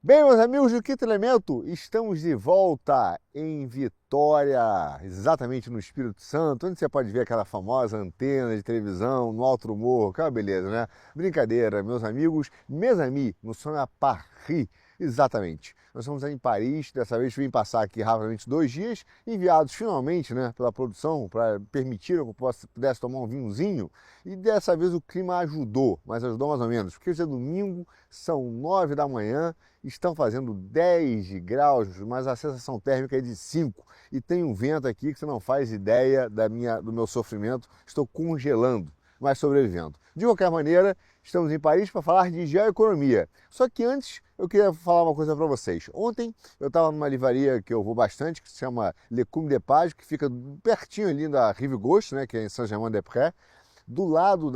Bem, meus amigos do Quinto Elemento, estamos de volta em Vitória, exatamente no Espírito Santo, onde você pode ver aquela famosa antena de televisão no alto do morro, que é uma beleza, né? Brincadeira, meus amigos, mes amis, nous sommes à Paris, exatamente. Nós estamos em Paris, dessa vez vim passar aqui rapidamente 2 dias, enviados finalmente, né, pela produção, para permitir que eu pudesse tomar um vinhozinho, e dessa vez o clima ajudou, mas ajudou mais ou menos, porque hoje é domingo, são 9 da manhã, estão fazendo 10 graus, mas a sensação térmica é de 5 e tem um vento aqui que você não faz ideia do meu sofrimento, estou congelando, mas sobrevivendo. De qualquer maneira, estamos em Paris para falar de geoeconomia. Só que antes eu queria falar uma coisa para vocês. Ontem eu estava numa livraria que eu vou bastante, que se chama Le Cum des Pages, que fica pertinho ali da Rive Gauche, né, que é em Saint-Germain-des-Prés, do lado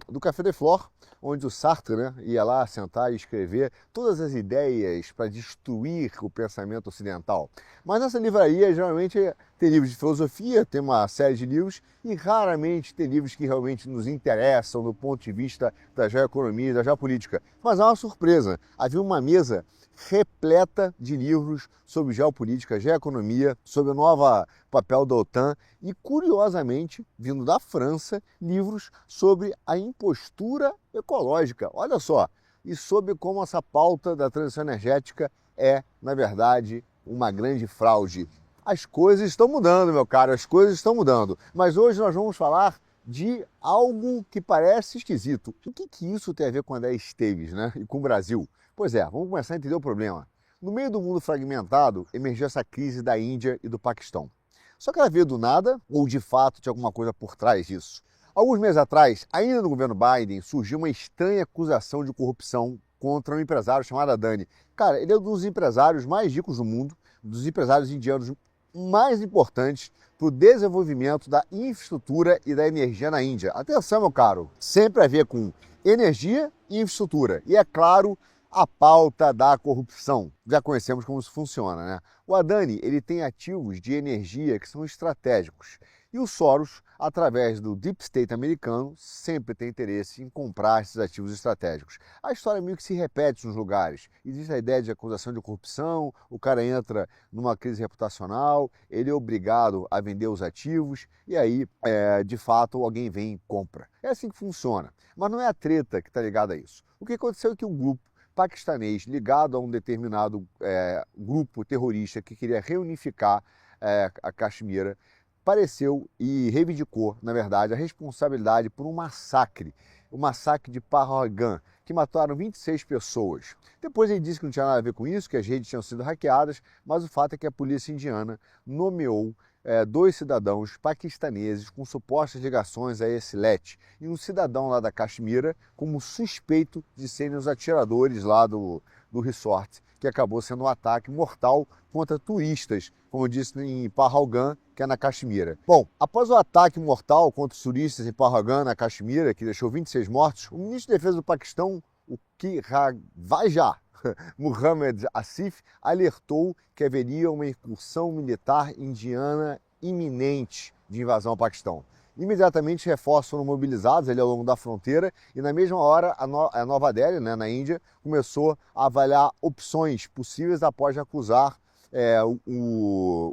do Café de Flore, onde o Sartre, né, ia lá sentar e escrever todas as ideias para destruir o pensamento ocidental. Mas nessa livraria geralmente tem livros de filosofia, tem uma série de livros e raramente tem livros que realmente nos interessam do ponto de vista da geoeconomia e da geopolítica. Mas há uma surpresa, havia uma mesa repleta de livros sobre geopolítica, geoeconomia, sobre o novo papel da OTAN e, curiosamente, vindo da França, livros sobre a impostura ecológica. Olha só, e sobre como essa pauta da transição energética é, na verdade, uma grande fraude. As coisas estão mudando, meu caro, as coisas estão mudando. Mas hoje nós vamos falar de algo que parece esquisito. O que isso tem a ver com André Esteves, né? E com o Brasil? Pois é, vamos começar a entender o problema. No meio do mundo fragmentado, emergiu essa crise da Índia e do Paquistão. Só que ela veio do nada ou de fato tinha alguma coisa por trás disso? Alguns meses atrás, ainda no governo Biden, surgiu uma estranha acusação de corrupção contra um empresário chamado Adani. Cara, ele é um dos empresários mais ricos do mundo, dos empresários indianos mais importantes para o desenvolvimento da infraestrutura e da energia na Índia. Atenção, meu caro, sempre a ver com energia e infraestrutura. E, é claro, a pauta da corrupção. Já conhecemos como isso funciona, né? O Adani, ele tem ativos de energia que são estratégicos. E o Soros, através do Deep State americano, sempre tem interesse em comprar esses ativos estratégicos. A história meio que se repete nos lugares. Existe a ideia de acusação de corrupção, o cara entra numa crise reputacional, ele é obrigado a vender os ativos e aí, de fato, alguém vem e compra. É assim que funciona. Mas não é a treta que está ligada a isso. O que aconteceu é que um grupo paquistanês ligado a um determinado grupo terrorista que queria reunificar a Caxemira, apareceu e reivindicou, na verdade, a responsabilidade por um massacre, o massacre de Pahalgam, que mataram 26 pessoas. Depois ele disse que não tinha nada a ver com isso, que as redes tinham sido hackeadas, mas o fato é que a polícia indiana nomeou 2 cidadãos paquistaneses com supostas ligações a esse LET e um cidadão lá da Caxemira como suspeito de serem os atiradores lá do resort, que acabou sendo um ataque mortal contra turistas, como eu disse em Pahalgam, que é na Caxemira. Bom, após o ataque mortal contra os turistas em Pahalgam, na Caxemira, que deixou 26 mortos, o ministro de Defesa do Paquistão, o Khawaja Muhammad Asif, alertou que haveria uma incursão militar indiana iminente de invasão ao Paquistão. Imediatamente reforços foram mobilizados ali ao longo da fronteira e na mesma hora a Nova Delhi, né, na Índia, começou a avaliar opções possíveis após acusar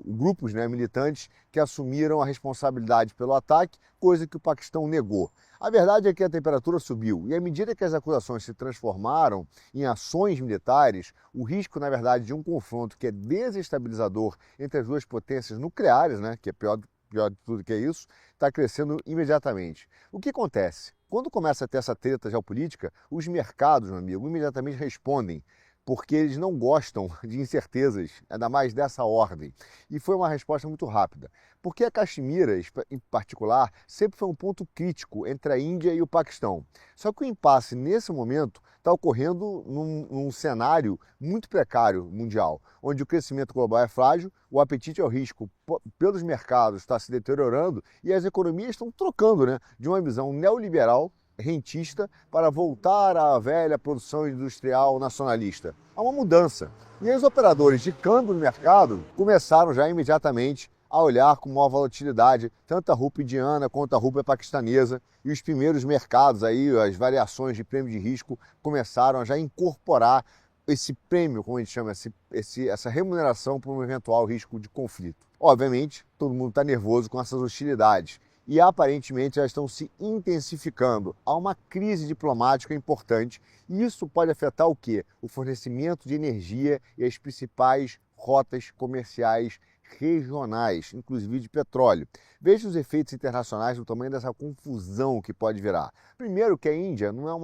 grupos, né, militantes que assumiram a responsabilidade pelo ataque, coisa que o Paquistão negou. A verdade é que a temperatura subiu e à medida que as acusações se transformaram em ações militares, o risco, na verdade, de um confronto que é desestabilizador entre as duas potências nucleares, né, que é pior de tudo que é isso, está crescendo imediatamente. O que acontece? Quando começa a ter essa treta geopolítica, os mercados, meu amigo, imediatamente respondem, porque eles não gostam de incertezas, ainda mais dessa ordem. E foi uma resposta muito rápida. Porque a Caxemira, em particular, sempre foi um ponto crítico entre a Índia e o Paquistão. Só que o impasse, nesse momento, está ocorrendo num cenário muito precário mundial, onde o crescimento global é frágil, o apetite ao risco pelos mercados está se deteriorando e as economias estão trocando, né, de uma visão neoliberal rentista para voltar à velha produção industrial nacionalista. Há uma mudança. E aí os operadores de câmbio no mercado começaram já imediatamente a olhar com maior volatilidade tanto a rúpia indiana quanto a rúpia paquistanesa e os primeiros mercados aí, as variações de prêmio de risco começaram a já incorporar esse prêmio, como a gente chama, essa remuneração por um eventual risco de conflito. Obviamente, todo mundo está nervoso com essas hostilidades e aparentemente já estão se intensificando. Há uma crise diplomática importante e isso pode afetar o quê? O fornecimento de energia e as principais rotas comerciais regionais, inclusive de petróleo. Veja os efeitos internacionais do tamanho dessa confusão que pode virar. Primeiro que a Índia não é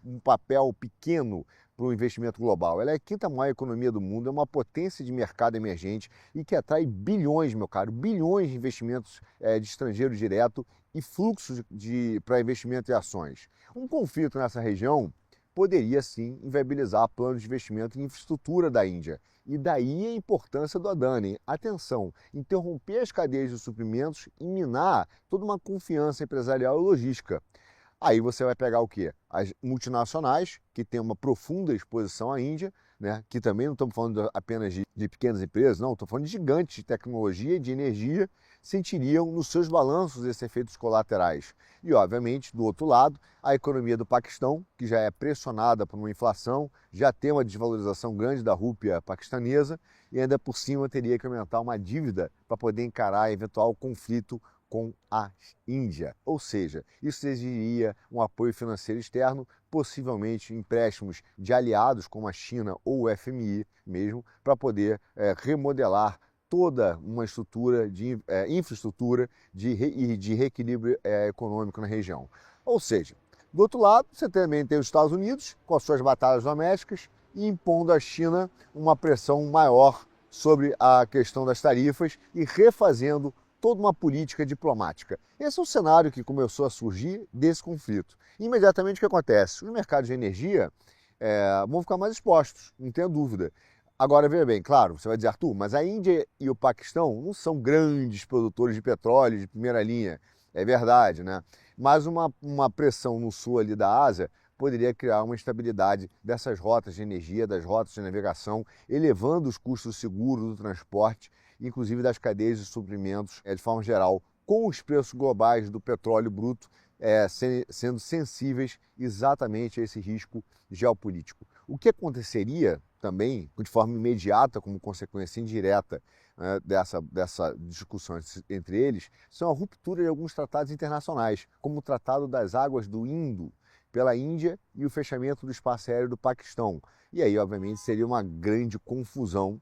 um papel pequeno para o investimento global. Ela é a quinta maior economia do mundo, é uma potência de mercado emergente e que atrai bilhões, meu caro, bilhões de investimentos de estrangeiro direto e fluxos para investimento em ações. Um conflito nessa região poderia sim inviabilizar planos de investimento em infraestrutura da Índia. E daí a importância do Adani. Atenção, interromper as cadeias de suprimentos e minar toda uma confiança empresarial e logística. Aí você vai pegar o quê? As multinacionais, que têm uma profunda exposição à Índia, né? Que também não estamos falando apenas de pequenas empresas, não, estamos falando de gigantes de tecnologia e de energia, sentiriam nos seus balanços esses efeitos colaterais. E, obviamente, do outro lado, a economia do Paquistão, que já é pressionada por uma inflação, já tem uma desvalorização grande da rúpia paquistanesa e ainda por cima teria que aumentar uma dívida para poder encarar eventual conflito com a Índia. Ou seja, isso exigiria um apoio financeiro externo, possivelmente empréstimos de aliados como a China ou o FMI mesmo, para poder remodelar toda uma estrutura de infraestrutura de reequilíbrio econômico na região. Ou seja, do outro lado, você também tem os Estados Unidos com as suas batalhas domésticas e impondo à China uma pressão maior sobre a questão das tarifas e refazendo toda uma política diplomática. Esse é o cenário que começou a surgir desse conflito. Imediatamente o que acontece? Os mercados de energia vão ficar mais expostos, não tenha dúvida. Agora, veja bem, claro, você vai dizer, Arthur, mas a Índia e o Paquistão não são grandes produtores de petróleo de primeira linha. É verdade, né? Mas uma pressão no sul ali da Ásia poderia criar uma instabilidade dessas rotas de energia, das rotas de navegação, elevando os custos seguros do transporte, inclusive das cadeias de suprimentos de forma geral, com os preços globais do petróleo bruto sendo sensíveis exatamente a esse risco geopolítico. O que aconteceria também, de forma imediata, como consequência indireta dessa discussão entre eles, são a ruptura de alguns tratados internacionais, como o Tratado das Águas do Indo, pela Índia e o fechamento do espaço aéreo do Paquistão. E aí, obviamente, seria uma grande confusão,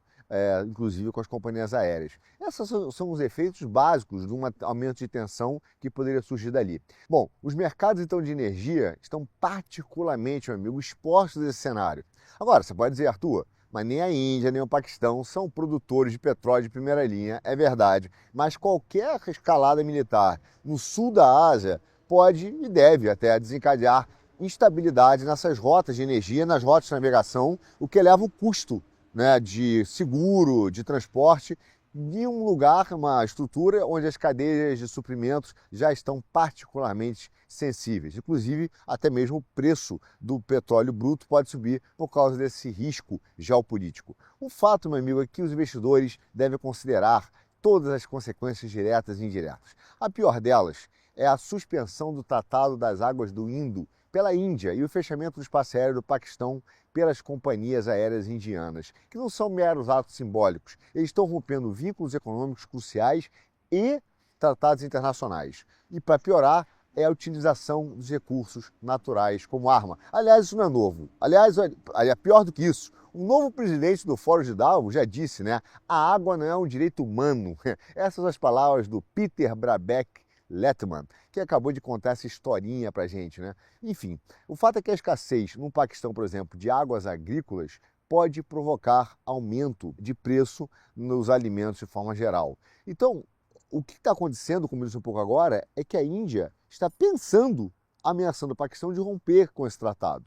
inclusive com as companhias aéreas. Esses são os efeitos básicos de um aumento de tensão que poderia surgir dali. Bom, os mercados então de energia estão particularmente, meu amigo, expostos a esse cenário. Agora, você pode dizer, Arthur, mas nem a Índia nem o Paquistão são produtores de petróleo de primeira linha, é verdade, mas qualquer escalada militar no sul da Ásia pode e deve até desencadear instabilidade nessas rotas de energia, nas rotas de navegação, o que eleva o custo, né, de seguro, de transporte, de um lugar, uma estrutura onde as cadeias de suprimentos já estão particularmente sensíveis. Inclusive, até mesmo o preço do petróleo bruto pode subir por causa desse risco geopolítico. O fato, meu amigo, é que os investidores devem considerar todas as consequências diretas e indiretas. A pior delas é a suspensão do Tratado das Águas do Indo pela Índia e o fechamento do espaço aéreo do Paquistão pelas companhias aéreas indianas, que não são meros atos simbólicos. Eles estão rompendo vínculos econômicos cruciais e tratados internacionais. E, para piorar, é a utilização dos recursos naturais como arma. Aliás, isso não é novo. Aliás, é pior do que isso. O novo presidente do Fórum de Davos já disse, né? A água não é um direito humano. Essas são as palavras do Peter Brabeck-Letman, que acabou de contar essa historinha pra gente, né? Enfim, o fato é que a escassez no Paquistão, por exemplo, de águas agrícolas pode provocar aumento de preço nos alimentos de forma geral. Então, o que está acontecendo, como eu disse um pouco agora, é que a Índia está pensando, ameaçando o Paquistão de romper com esse tratado.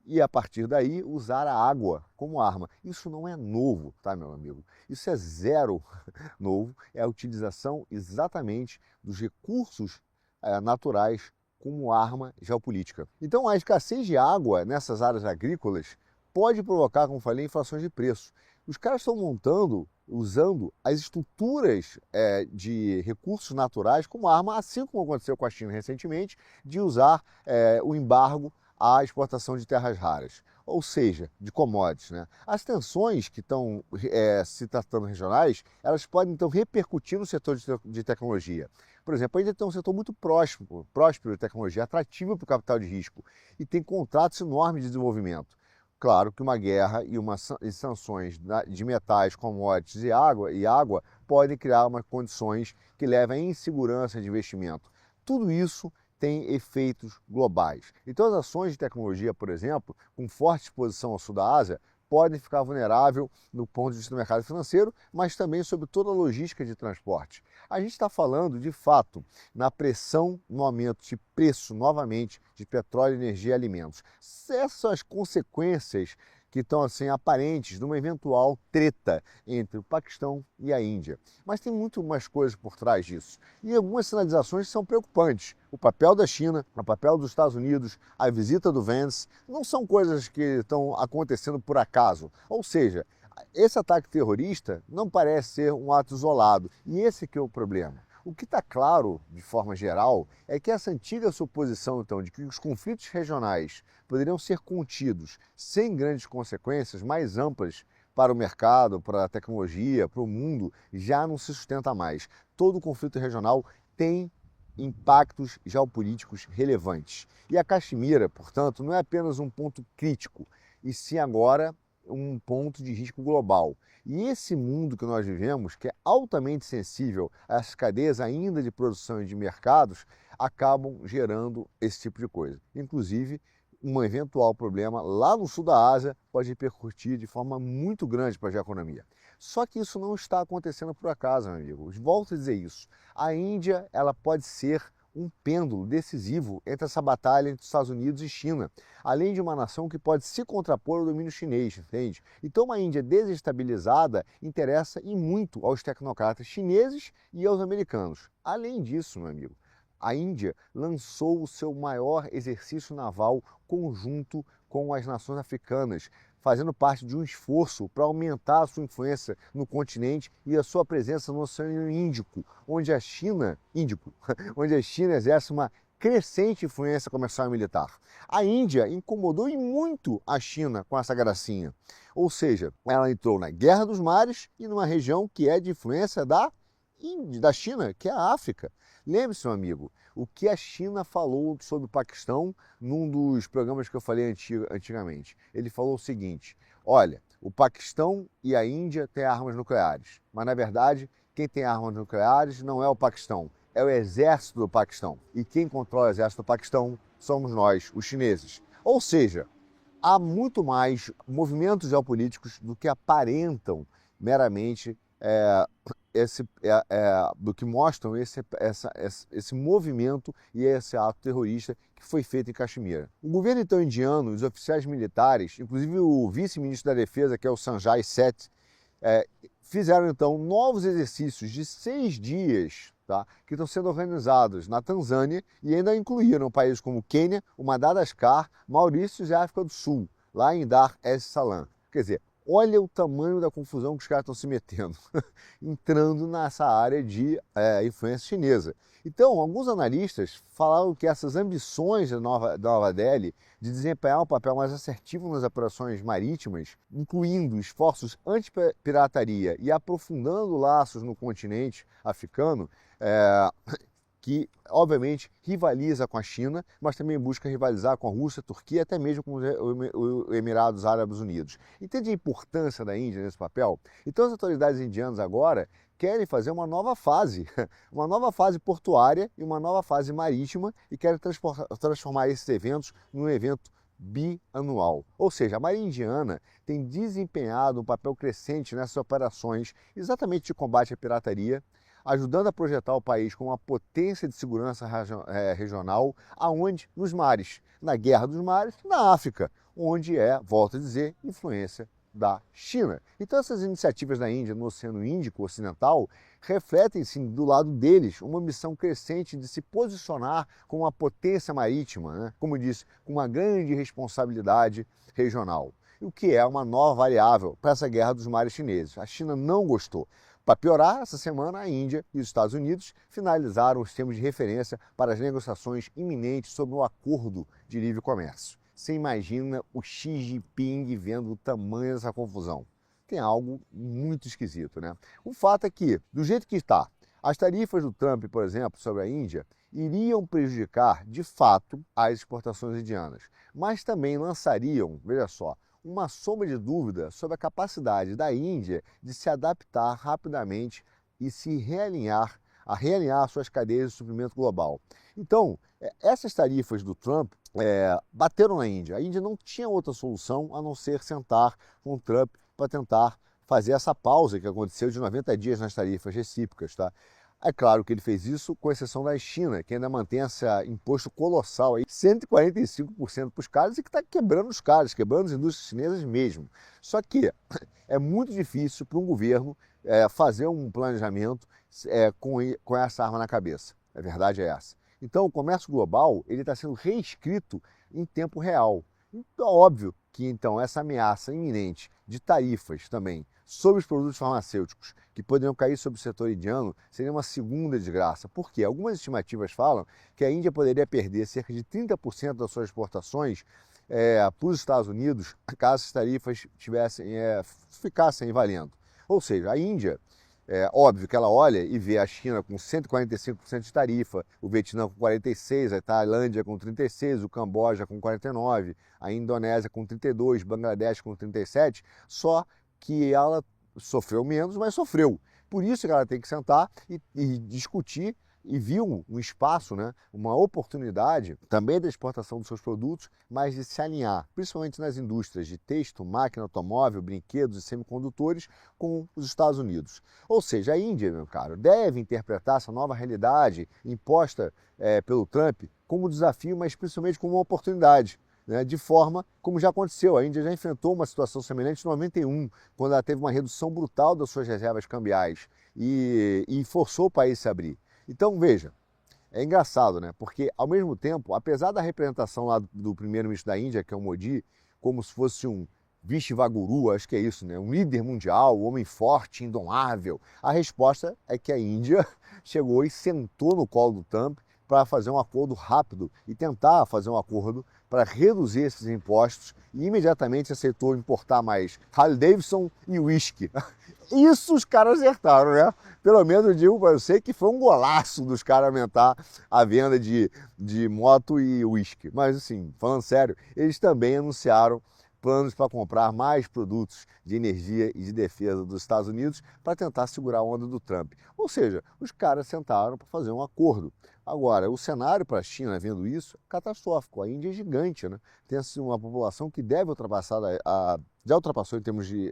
E a partir daí usar a água como arma. Isso não é novo, tá, meu amigo? Isso é zero novo, é a utilização exatamente dos recursos naturais como arma geopolítica. Então a escassez de água nessas áreas agrícolas pode provocar, como falei, inflações de preço. Os caras estão usando as estruturas de recursos naturais como arma, assim como aconteceu com a China recentemente, de usar o embargo à exportação de terras raras. ou seja, de commodities, né? As tensões que estão se tratando regionais, elas podem então repercutir no setor de tecnologia. Por exemplo, ainda tem um setor muito próspero de tecnologia, atrativo para o capital de risco e tem contratos enormes de desenvolvimento. Claro que uma guerra e sanções de metais, commodities e água podem criar condições que levem à insegurança de investimento. Tudo isso tem efeitos globais. Então, as ações de tecnologia, por exemplo, com forte exposição ao sul da Ásia, podem ficar vulneráveis no ponto de vista do mercado financeiro, mas também sobre toda a logística de transporte. A gente está falando, de fato, na pressão no aumento de preço, novamente, de petróleo, energia e alimentos. Essas consequências que estão assim aparentes de uma eventual treta entre o Paquistão e a Índia. Mas tem muito mais coisas por trás disso. E algumas sinalizações são preocupantes. O papel da China, o papel dos Estados Unidos, a visita do Vance, não são coisas que estão acontecendo por acaso. Ou seja, esse ataque terrorista não parece ser um ato isolado. E esse que é o problema. O que está claro, de forma geral, é que essa antiga suposição, então, de que os conflitos regionais poderiam ser contidos sem grandes consequências mais amplas para o mercado, para a tecnologia, para o mundo, já não se sustenta mais. Todo conflito regional tem impactos geopolíticos relevantes. E a Caxemira, portanto, não é apenas um ponto crítico, e sim agora um ponto de risco global. E esse mundo que nós vivemos, que é altamente sensível a essas cadeias ainda de produção e de mercados, acabam gerando esse tipo de coisa. Inclusive, um eventual problema lá no sul da Ásia pode repercutir de forma muito grande para a geoeconomia. Só que isso não está acontecendo por acaso, meu amigo. Volto a dizer isso. A Índia, ela pode ser um pêndulo decisivo entre essa batalha entre Estados Unidos e China, além de uma nação que pode se contrapor ao domínio chinês, entende? Então uma Índia desestabilizada interessa e muito aos tecnocratas chineses e aos americanos. Além disso, meu amigo, a Índia lançou o seu maior exercício naval conjunto com as nações africanas, fazendo parte de um esforço para aumentar a sua influência no continente e a sua presença no Oceano Índico, onde a China exerce uma crescente influência comercial e militar. A Índia incomodou e muito a China com essa gracinha. Ou seja, ela entrou na Guerra dos Mares e numa região que é de influência da China, que é a África. Lembre-se, meu amigo, o que a China falou sobre o Paquistão num dos programas que eu falei antigamente. Ele falou o seguinte: olha, o Paquistão e a Índia têm armas nucleares, mas na verdade quem tem armas nucleares não é o Paquistão, é o exército do Paquistão. E quem controla o exército do Paquistão somos nós, os chineses. Ou seja, há muito mais movimentos geopolíticos do que aparentam meramente do que mostram esse movimento e esse ato terrorista que foi feito em Caxemira. O governo então indiano, os oficiais militares, inclusive o vice-ministro da Defesa, que é o Sanjay Seth, fizeram então novos exercícios de 6 dias, tá, que estão sendo organizados na Tanzânia e ainda incluíram países como Quênia, o Madagascar, Maurícios e a África do Sul, lá em Dar es Salaam. Quer dizer, olha o tamanho da confusão que os caras estão se metendo, entrando nessa área de influência chinesa. Então, alguns analistas falaram que essas ambições da Nova Delhi de desempenhar um papel mais assertivo nas operações marítimas, incluindo esforços anti-pirataria e aprofundando laços no continente africano, que obviamente rivaliza com a China, mas também busca rivalizar com a Rússia, a Turquia, até mesmo com os Emirados Árabes Unidos. Entende a importância da Índia nesse papel? Então as autoridades indianas agora querem fazer uma nova fase portuária e uma nova fase marítima e querem transformar esses eventos num evento bianual. Ou seja, a Marinha Indiana tem desempenhado um papel crescente nessas operações exatamente de combate à pirataria, ajudando a projetar o país como uma potência de segurança regional, aonde? Nos mares, na Guerra dos Mares, na África, onde volto a dizer, influência da China. Então essas iniciativas da Índia no Oceano Índico Ocidental refletem, sim, do lado deles, uma missão crescente de se posicionar como uma potência marítima, né? Como eu disse, com uma grande responsabilidade regional. O que é uma nova variável para essa Guerra dos Mares chineses. A China não gostou. Para piorar, essa semana a Índia e os Estados Unidos finalizaram os termos de referência para as negociações iminentes sobre um acordo de livre comércio. você imagina o Xi Jinping vendo o tamanho dessa confusão? Tem algo muito esquisito, né? O fato é que, do jeito que está, as tarifas do Trump, por exemplo, sobre a Índia, iriam prejudicar, de fato, as exportações indianas, mas também lançariam, veja só, uma sombra de dúvida sobre a capacidade da Índia de se adaptar rapidamente e se realinhar suas cadeias de suprimento global. Então, essas tarifas do Trump bateram na Índia. A Índia não tinha outra solução a não ser sentar com o Trump para tentar fazer essa pausa que aconteceu de 90 dias nas tarifas recíprocas, tá? É claro que ele fez isso com exceção da China, que ainda mantém esse imposto colossal aí, 145% para os caras e que está quebrando os caras, quebrando as indústrias chinesas mesmo. Só que é muito difícil para um governo fazer um planejamento com essa arma na cabeça. A verdade é essa. Então o comércio global ele está sendo reescrito em tempo real. Então, óbvio que então essa ameaça iminente de tarifas também sobre os produtos farmacêuticos que poderiam cair sobre o setor indiano seria uma segunda desgraça. Por quê? Algumas estimativas falam que a Índia poderia perder cerca de 30% das suas exportações para os Estados Unidos caso as tarifas ficassem valendo. Ou seja, a Índia, óbvio que ela olha e vê a China com 145% de tarifa, o Vietnã com 46%, a Tailândia com 36%, o Camboja com 49%, a Indonésia com 32%, Bangladesh com 37%, só que ela sofreu menos, mas sofreu. Por isso que ela tem que sentar e discutir e viu um espaço, né, uma oportunidade também da exportação dos seus produtos, mas de se alinhar, principalmente nas indústrias de texto, máquina, automóvel, brinquedos e semicondutores, com os Estados Unidos. Ou seja, a Índia, meu caro, deve interpretar essa nova realidade imposta pelo Trump como desafio, mas principalmente como uma oportunidade. De forma como já aconteceu. A Índia já enfrentou uma situação semelhante em 91, quando ela teve uma redução brutal das suas reservas cambiais e forçou o país a se abrir. Então, veja, é engraçado, né? Porque, ao mesmo tempo, apesar da representação lá do primeiro-ministro da Índia, que é o Modi, como se fosse um Vishvaguru, acho que é isso, né? Um líder mundial, um homem forte, indomável, a resposta é que a Índia chegou e sentou no colo do Trump para fazer um acordo rápido e tentar fazer um acordo para reduzir esses impostos e imediatamente aceitou importar mais Harley Davidson e whisky. Isso os caras acertaram, né? Pelo menos eu digo para você que foi um golaço dos caras aumentar a venda de moto e whisky. Mas assim, falando sério, eles também anunciaram planos para comprar mais produtos de energia e de defesa dos Estados Unidos para tentar segurar a onda do Trump. Ou seja, os caras sentaram para fazer um acordo. Agora, o cenário para a China, vendo isso, é catastrófico. A Índia é gigante, né? Tem assim, uma população que deve ultrapassar já ultrapassou em termos de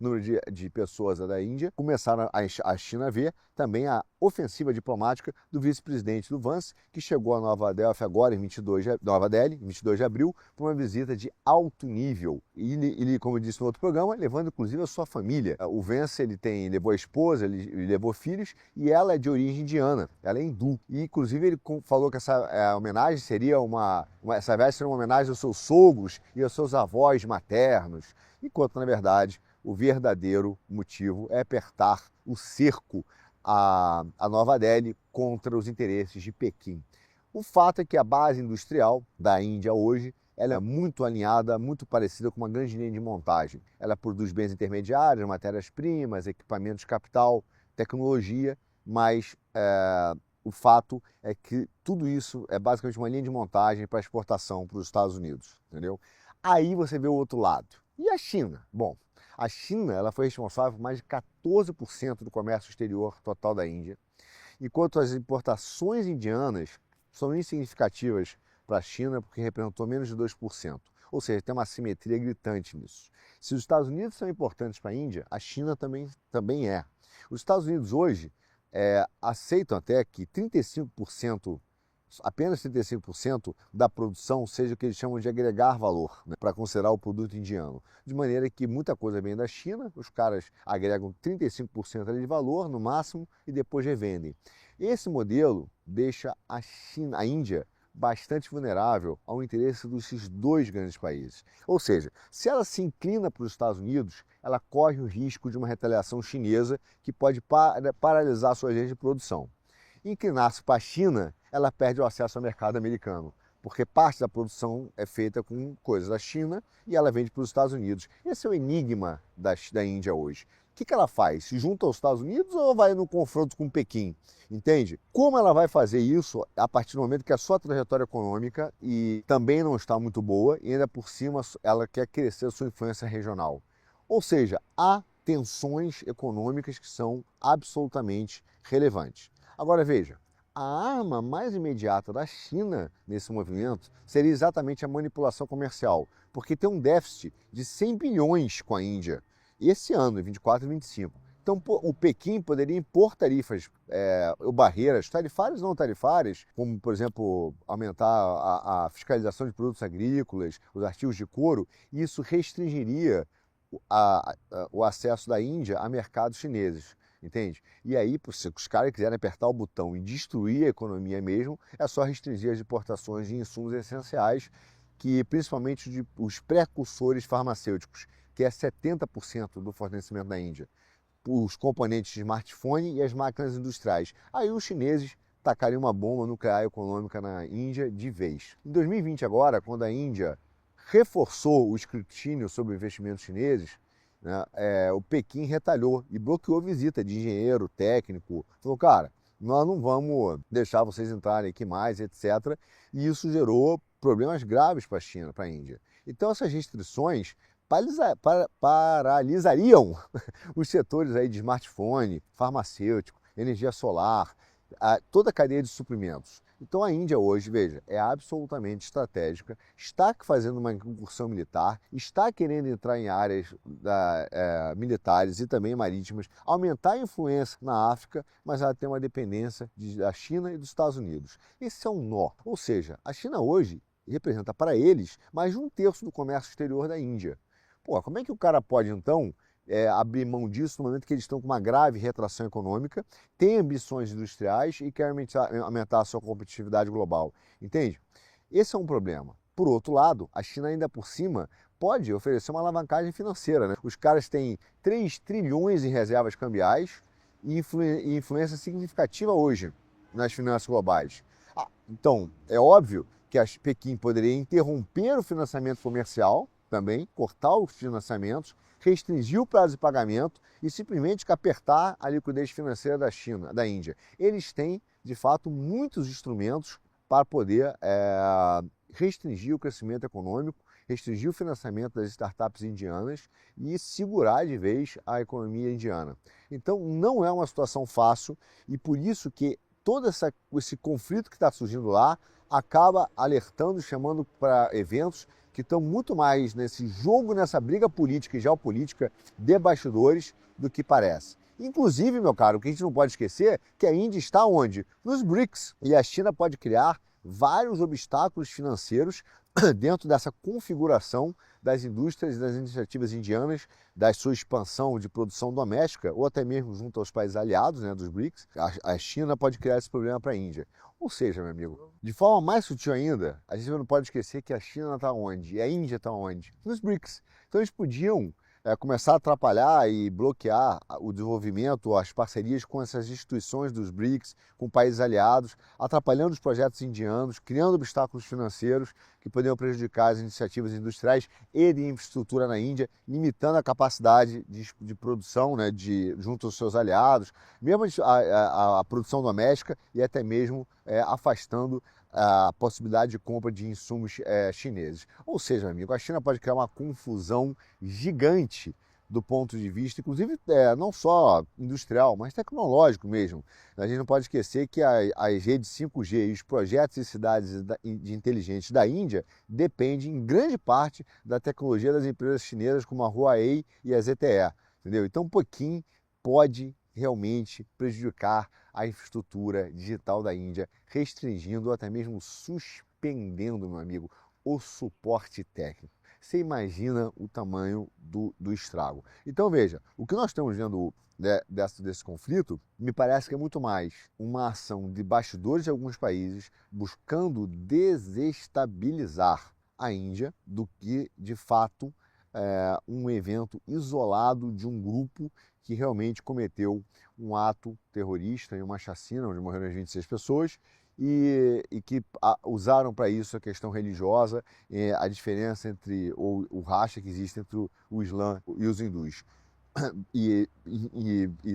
número de pessoas da Índia. Começaram a China a ver também a ofensiva diplomática do vice-presidente do Vance, que chegou a Nova Delhi agora, em 22 de abril, para uma visita de alto nível. E ele, como eu disse no outro programa, levando inclusive a sua família. O Vance levou a esposa, ele levou filhos, e ela é de origem indiana, ela é hindu. E inclusive ele falou que essa homenagem seria essa viagem seria uma homenagem aos seus sogros e aos seus avós maternos, enquanto na verdade o verdadeiro motivo é apertar o cerco a Nova Delhi contra os interesses de Pequim. O fato é que a base industrial da Índia hoje ela é muito alinhada, muito parecida com uma grande linha de montagem. Ela produz bens intermediários, matérias-primas, equipamentos, capital, tecnologia, mas o fato é que tudo isso é basicamente uma linha de montagem para exportação para os Estados Unidos, entendeu? Aí você vê o outro lado. E a China? Bom, a China ela foi responsável por mais de 14% do comércio exterior total da Índia, enquanto as importações indianas são insignificativas para a China porque representou menos de 2%. Ou seja, tem uma assimetria gritante nisso. Se os Estados Unidos são importantes para a Índia, a China também é. Os Estados Unidos hoje aceitam até que apenas 35% da produção seja o que eles chamam de agregar valor, né, para considerar o produto indiano. De maneira que muita coisa vem da China, os caras agregam 35% ali de valor no máximo e depois revendem. Esse modelo deixa a Índia bastante vulnerável ao interesse desses dois grandes países. Ou seja, se ela se inclina para os Estados Unidos, ela corre o risco de uma retaliação chinesa que pode paralisar suas redes de produção. Inclinar-se para a China, ela perde o acesso ao mercado americano. porque parte da produção é feita com coisas da China e ela vende para os Estados Unidos. Esse é o enigma da Índia hoje. O que ela faz? Se junta aos Estados Unidos ou vai no confronto com Pequim? Entende? Como ela vai fazer isso a partir do momento que a sua trajetória econômica e também não está muito boa e ainda por cima ela quer crescer a sua influência regional? Ou seja, há tensões econômicas que são absolutamente relevantes. Agora veja, a arma mais imediata da China nesse movimento seria exatamente a manipulação comercial, porque tem um déficit de 100 bilhões com a Índia esse ano, em 24 e 25. Então, o Pequim poderia impor tarifas ou barreiras tarifárias ou não tarifárias, como, por exemplo, aumentar a fiscalização de produtos agrícolas, os artigos de couro, e isso restringiria o acesso da Índia a mercados chineses, entende? E aí, se os caras quiserem apertar o botão e destruir a economia mesmo, é só restringir as importações de insumos essenciais, que principalmente os precursores farmacêuticos, que é 70% do fornecimento da Índia, os componentes de smartphone e as máquinas industriais. Aí os chineses tacariam uma bomba nuclear econômica na Índia de vez. Em 2020 agora, quando a Índia reforçou o escrutínio sobre investimentos chineses, né, o Pequim retalhou e bloqueou a visita de engenheiro, técnico. Falou, cara, nós não vamos deixar vocês entrarem aqui mais, etc. E isso gerou problemas graves para a China, para a Índia. Então essas restrições paralisariam os setores aí de smartphone, farmacêutico, energia solar, toda a cadeia de suprimentos. Então a Índia hoje, veja, é absolutamente estratégica, está fazendo uma incursão militar, está querendo entrar em áreas militares e também marítimas, aumentar a influência na África, mas ela tem uma dependência da China e dos Estados Unidos. Esse é um nó. Ou seja, a China hoje representa para eles mais de 1/3 do comércio exterior da Índia. Pô, como é que o cara pode, então, abrir mão disso no momento que eles estão com uma grave retração econômica, têm ambições industriais e querem aumentar a sua competitividade global? Entende? Esse é um problema. Por outro lado, a China ainda por cima pode oferecer uma alavancagem financeira, né? Os caras têm 3 trilhões em reservas cambiais e influência significativa hoje nas finanças globais. Então, é óbvio que a Pequim poderia interromper o financiamento comercial, também cortar os financiamentos, restringir o prazo de pagamento e simplesmente apertar a liquidez financeira da China, da Índia. Eles têm, de fato, muitos instrumentos para poder restringir o crescimento econômico, restringir o financiamento das startups indianas e segurar de vez a economia indiana. Então, não é uma situação fácil e por isso que todo esse conflito que está surgindo lá acaba alertando, chamando para eventos que estão muito mais nesse jogo, nessa briga política e geopolítica de bastidores do que parece. Inclusive, meu caro, o que a gente não pode esquecer é que a Índia está onde? Nos BRICS. E a China pode criar vários obstáculos financeiros dentro dessa configuração das indústrias e das iniciativas indianas, da sua expansão de produção doméstica, ou até mesmo junto aos países aliados, né, dos BRICS, a China pode criar esse problema para a Índia. Ou seja, meu amigo, de forma mais sutil ainda, a gente não pode esquecer que a China está onde? E a Índia está onde? Nos BRICS. Então eles podiam começar a atrapalhar e bloquear o desenvolvimento, as parcerias com essas instituições dos BRICS, com países aliados, atrapalhando os projetos indianos, criando obstáculos financeiros que poderiam prejudicar as iniciativas industriais e de infraestrutura na Índia, limitando a capacidade de produção, né, junto aos seus aliados, mesmo a produção doméstica e até mesmo afastando a possibilidade de compra de insumos chineses. Ou seja, meu amigo, a China pode criar uma confusão gigante do ponto de vista, inclusive não só industrial, mas tecnológico mesmo. A gente não pode esquecer que as redes 5G e os projetos e cidades de inteligentes da Índia dependem em grande parte da tecnologia das empresas chinesas como a Huawei e a ZTE. Entendeu? Então, Pequim pode realmente prejudicar a infraestrutura digital da Índia, restringindo ou até mesmo suspendendo, meu amigo, o suporte técnico. Você imagina o tamanho do estrago. Então veja, o que nós estamos vendo desse conflito me parece que é muito mais uma ação de bastidores de alguns países buscando desestabilizar a Índia do que, de fato, um evento isolado de um grupo que realmente cometeu um ato terrorista e uma chacina, onde morreram as 26 pessoas, e que usaram para isso a questão religiosa, a diferença entre o racha que existe entre o Islã e os hindus. E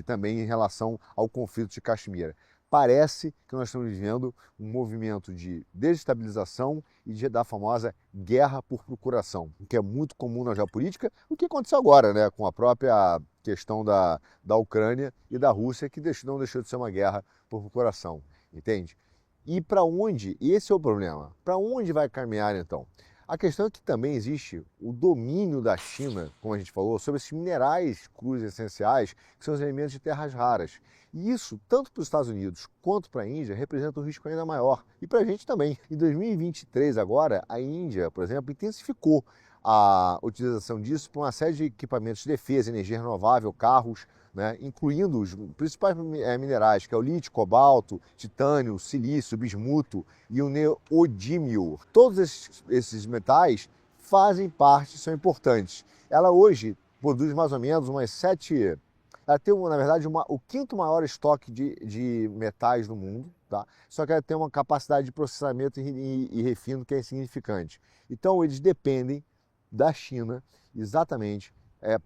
também em relação ao conflito de Caxemira. Parece que nós estamos vivendo um movimento de desestabilização e da famosa guerra por procuração, o que é muito comum na geopolítica, o que aconteceu agora, né, com a própria questão da Ucrânia e da Rússia, que não deixou de ser uma guerra por procuração, entende? E para onde, esse é o problema, para onde vai caminhar então? A questão é que também existe o domínio da China, como a gente falou, sobre esses minerais crus essenciais, que são os elementos de terras raras. E isso, tanto para os Estados Unidos quanto para a Índia, representa um risco ainda maior. E para a gente também. Em 2023, agora, a Índia, por exemplo, intensificou a utilização disso para uma série de equipamentos de defesa, energia renovável, carros, né, incluindo os principais minerais, que é o lítio, cobalto, titânio, silício, bismuto e o neodímio. Todos esses metais fazem parte, são importantes. Ela hoje produz mais ou menos umas 7... Ela tem, na verdade, o quinto maior estoque de metais do mundo, tá? Só que ela tem uma capacidade de processamento e refino que é insignificante. Então, eles dependem da China exatamente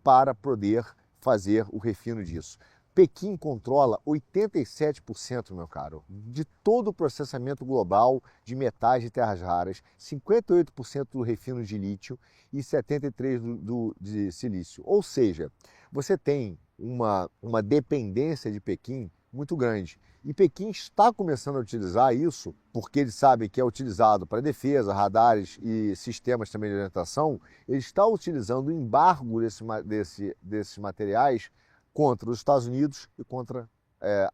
para poder fazer o refino disso. Pequim controla 87%, meu caro, de todo o processamento global de metais de terras raras, 58% do refino de lítio e 73% de silício. Ou seja, você tem uma dependência de Pequim muito grande. E Pequim está começando a utilizar isso, porque ele sabe que é utilizado para defesa, radares e sistemas também de orientação. Ele está utilizando o embargo desses materiais contra os Estados Unidos e contra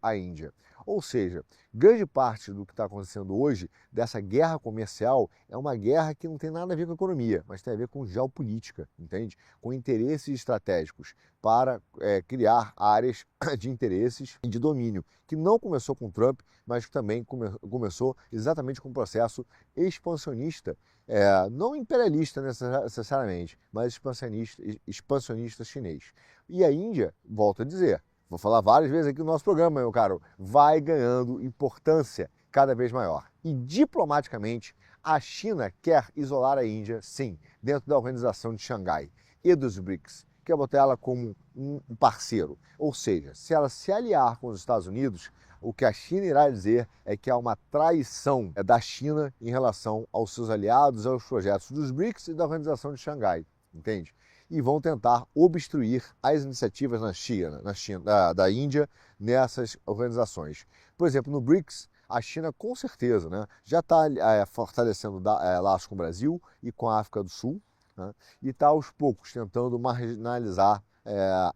a Índia. Ou seja, grande parte do que está acontecendo hoje, dessa guerra comercial, é uma guerra que não tem nada a ver com economia, mas tem a ver com geopolítica, entende? Com interesses estratégicos para criar áreas de interesses e de domínio, que não começou com Trump, mas que também começou exatamente com um processo expansionista, não imperialista necessariamente, mas expansionista chinês. E a Índia, volto a dizer, vou falar várias vezes aqui no nosso programa, meu caro, vai ganhando importância cada vez maior. E diplomaticamente, a China quer isolar a Índia, sim, dentro da Organização de Xangai e dos BRICS, quer botar ela como um parceiro. Ou seja, se ela se aliar com os Estados Unidos, o que a China irá dizer é que há uma traição da China em relação aos seus aliados, aos projetos dos BRICS e da Organização de Xangai, entende? E vão tentar obstruir as iniciativas da Índia nessas organizações. Por exemplo, no BRICS, a China com certeza, né, já está fortalecendo laços com o Brasil e com a África do Sul, né, e está aos poucos tentando marginalizar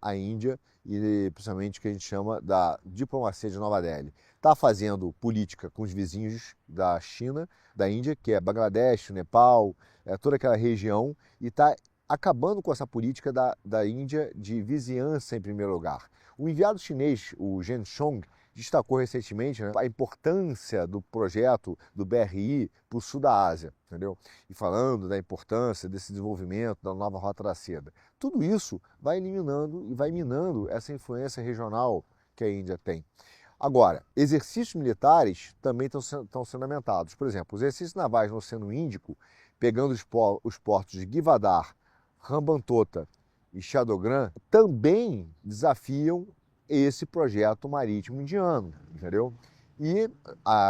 a Índia e principalmente o que a gente chama da diplomacia de Nova Delhi. Está fazendo política com os vizinhos da China, da Índia, que é Bangladesh, Nepal, toda aquela região, e está acabando com essa política da Índia de vizinhança em primeiro lugar. O enviado chinês, o Zheng Chong, destacou recentemente, né, a importância do projeto do BRI para o sul da Ásia, entendeu? E falando da importância desse desenvolvimento da nova Rota da Seda. Tudo isso vai eliminando e vai minando essa influência regional que a Índia tem. Agora, exercícios militares também estão sendo aumentados. Por exemplo, os exercícios navais no Oceano Índico, pegando os portos de Givadar, Hambantota e Shadowgram, também desafiam esse projeto marítimo indiano, entendeu? E,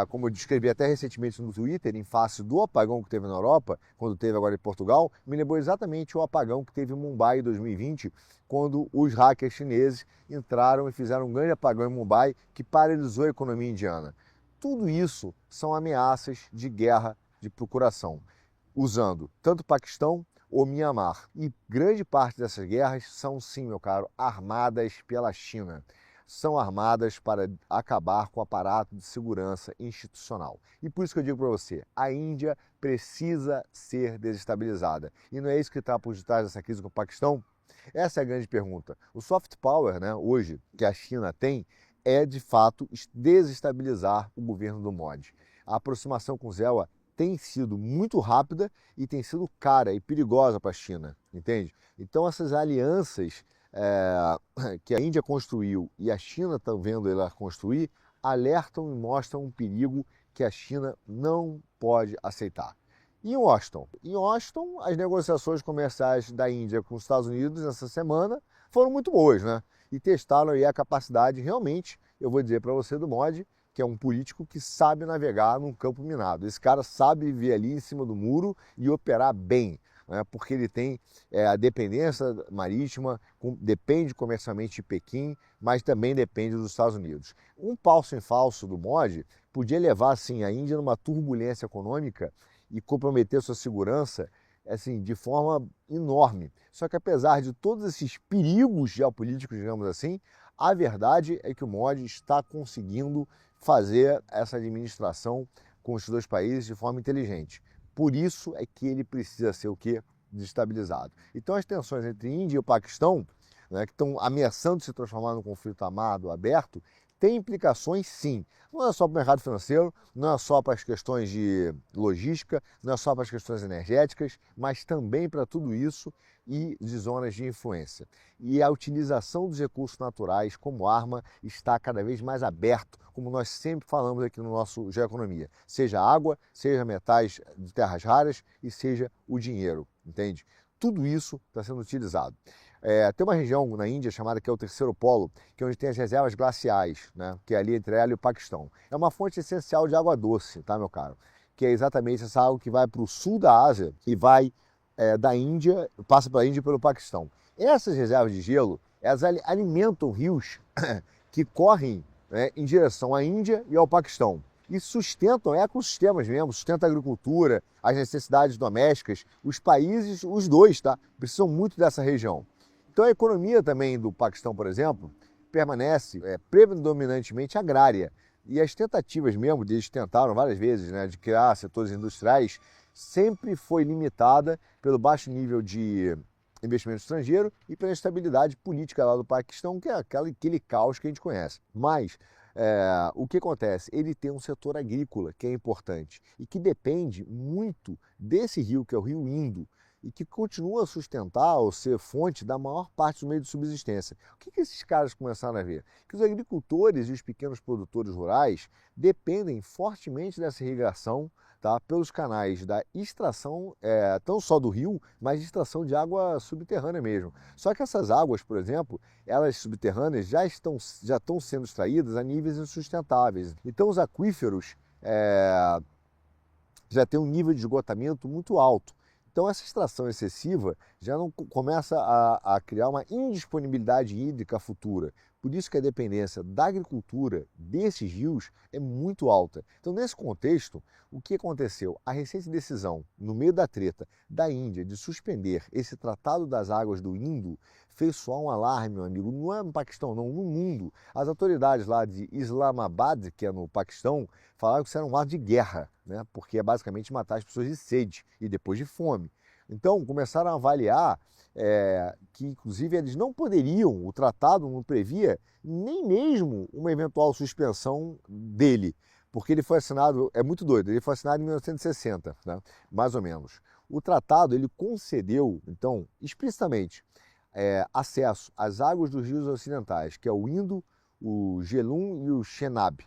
como eu descrevi até recentemente no Twitter, em face do apagão que teve na Europa, quando teve agora em Portugal, me lembrou exatamente o apagão que teve em Mumbai em 2020, quando os hackers chineses entraram e fizeram um grande apagão em Mumbai que paralisou a economia indiana. Tudo isso são ameaças de guerra de procuração, usando tanto o Paquistão ou Mianmar. E grande parte dessas guerras são, sim, meu caro, armadas pela China. São armadas para acabar com o aparato de segurança institucional. E por isso que eu digo para você, a Índia precisa ser desestabilizada. E não é isso que está por detrás dessa crise com o Paquistão? Essa é a grande pergunta. O soft power, né, hoje, que a China tem, é de fato desestabilizar o governo do Modi. A aproximação com Zéu tem sido muito rápida e tem sido cara e perigosa para a China, entende? Então essas alianças que a Índia construiu e a China está vendo ela construir, alertam e mostram um perigo que a China não pode aceitar. E em Washington, as negociações comerciais da Índia com os Estados Unidos essa semana foram muito boas, né? E testaram aí a capacidade realmente, eu vou dizer para você do Modi, que é um político que sabe navegar num campo minado. Esse cara sabe viver ali em cima do muro e operar bem, né? Porque ele tem a dependência marítima, depende comercialmente de Pequim, mas também depende dos Estados Unidos. Um passo em falso do Modi podia levar assim, a Índia numa turbulência econômica e comprometer sua segurança assim, de forma enorme. Só que apesar de todos esses perigos geopolíticos, digamos assim, a verdade é que o Modi está conseguindo fazer essa administração com os dois países de forma inteligente. Por isso é que ele precisa ser o quê? Desestabilizado. Então as tensões entre Índia e o Paquistão, né, que estão ameaçando se transformar num conflito armado aberto, tem implicações sim. Não é só para o mercado financeiro, não é só para as questões de logística, não é só para as questões energéticas, mas também para tudo isso e de zonas de influência. E a utilização dos recursos naturais como arma está cada vez mais aberto, como nós sempre falamos aqui no nosso Geoeconomia. Seja água, seja metais de terras raras e seja o dinheiro, entende? Tudo isso está sendo utilizado. Tem uma região na Índia chamada que é o Terceiro Polo, que é onde tem as reservas glaciais, né, que é ali entre ela e o Paquistão. É uma fonte essencial de água doce, tá, meu caro? Que é exatamente essa água que vai para o sul da Ásia e vai da Índia, passa pela Índia e pelo Paquistão. Essas reservas de gelo, elas alimentam rios que correm, né, em direção à Índia e ao Paquistão. E sustentam ecossistemas mesmo, sustentam a agricultura, as necessidades domésticas. Os países, os dois, tá, precisam muito dessa região. Então a economia também do Paquistão, por exemplo, permanece predominantemente agrária. E as tentativas mesmo, eles tentaram várias vezes, né, de criar setores industriais, sempre foi limitada pelo baixo nível de investimento estrangeiro e pela instabilidade política lá do Paquistão, que é aquele caos que a gente conhece. Mas o que acontece? Ele tem um setor agrícola que é importante e que depende muito desse rio, que é o rio Indo, e que continua a sustentar ou ser fonte da maior parte do meio de subsistência. O que esses caras começaram a ver? Que os agricultores e os pequenos produtores rurais dependem fortemente dessa irrigação, tá, pelos canais da extração, não só do rio, mas de extração de água subterrânea mesmo. Só que essas águas, por exemplo, elas subterrâneas já estão sendo extraídas a níveis insustentáveis. Então os aquíferos já têm um nível de esgotamento muito alto. Então essa extração excessiva já não começa a criar uma indisponibilidade hídrica futura. Por isso que a dependência da agricultura desses rios é muito alta. Então nesse contexto, o que aconteceu? A recente decisão, no meio da treta da Índia, de suspender esse Tratado das Águas do Indo, fez soar um alarme, meu amigo. Não é no Paquistão, não, no mundo. As autoridades lá de Islamabad, que é no Paquistão, falaram que isso era um ato de guerra, né? Porque é basicamente matar as pessoas de sede e depois de fome. Então começaram a avaliar que inclusive eles não poderiam, o tratado não previa nem mesmo uma eventual suspensão dele, porque ele foi assinado, é muito doido, ele foi assinado em 1960, né? Mais ou menos. O tratado ele concedeu, então, explicitamente, acesso às águas dos rios ocidentais, que é o Indo, o Jhelum e o Chenab.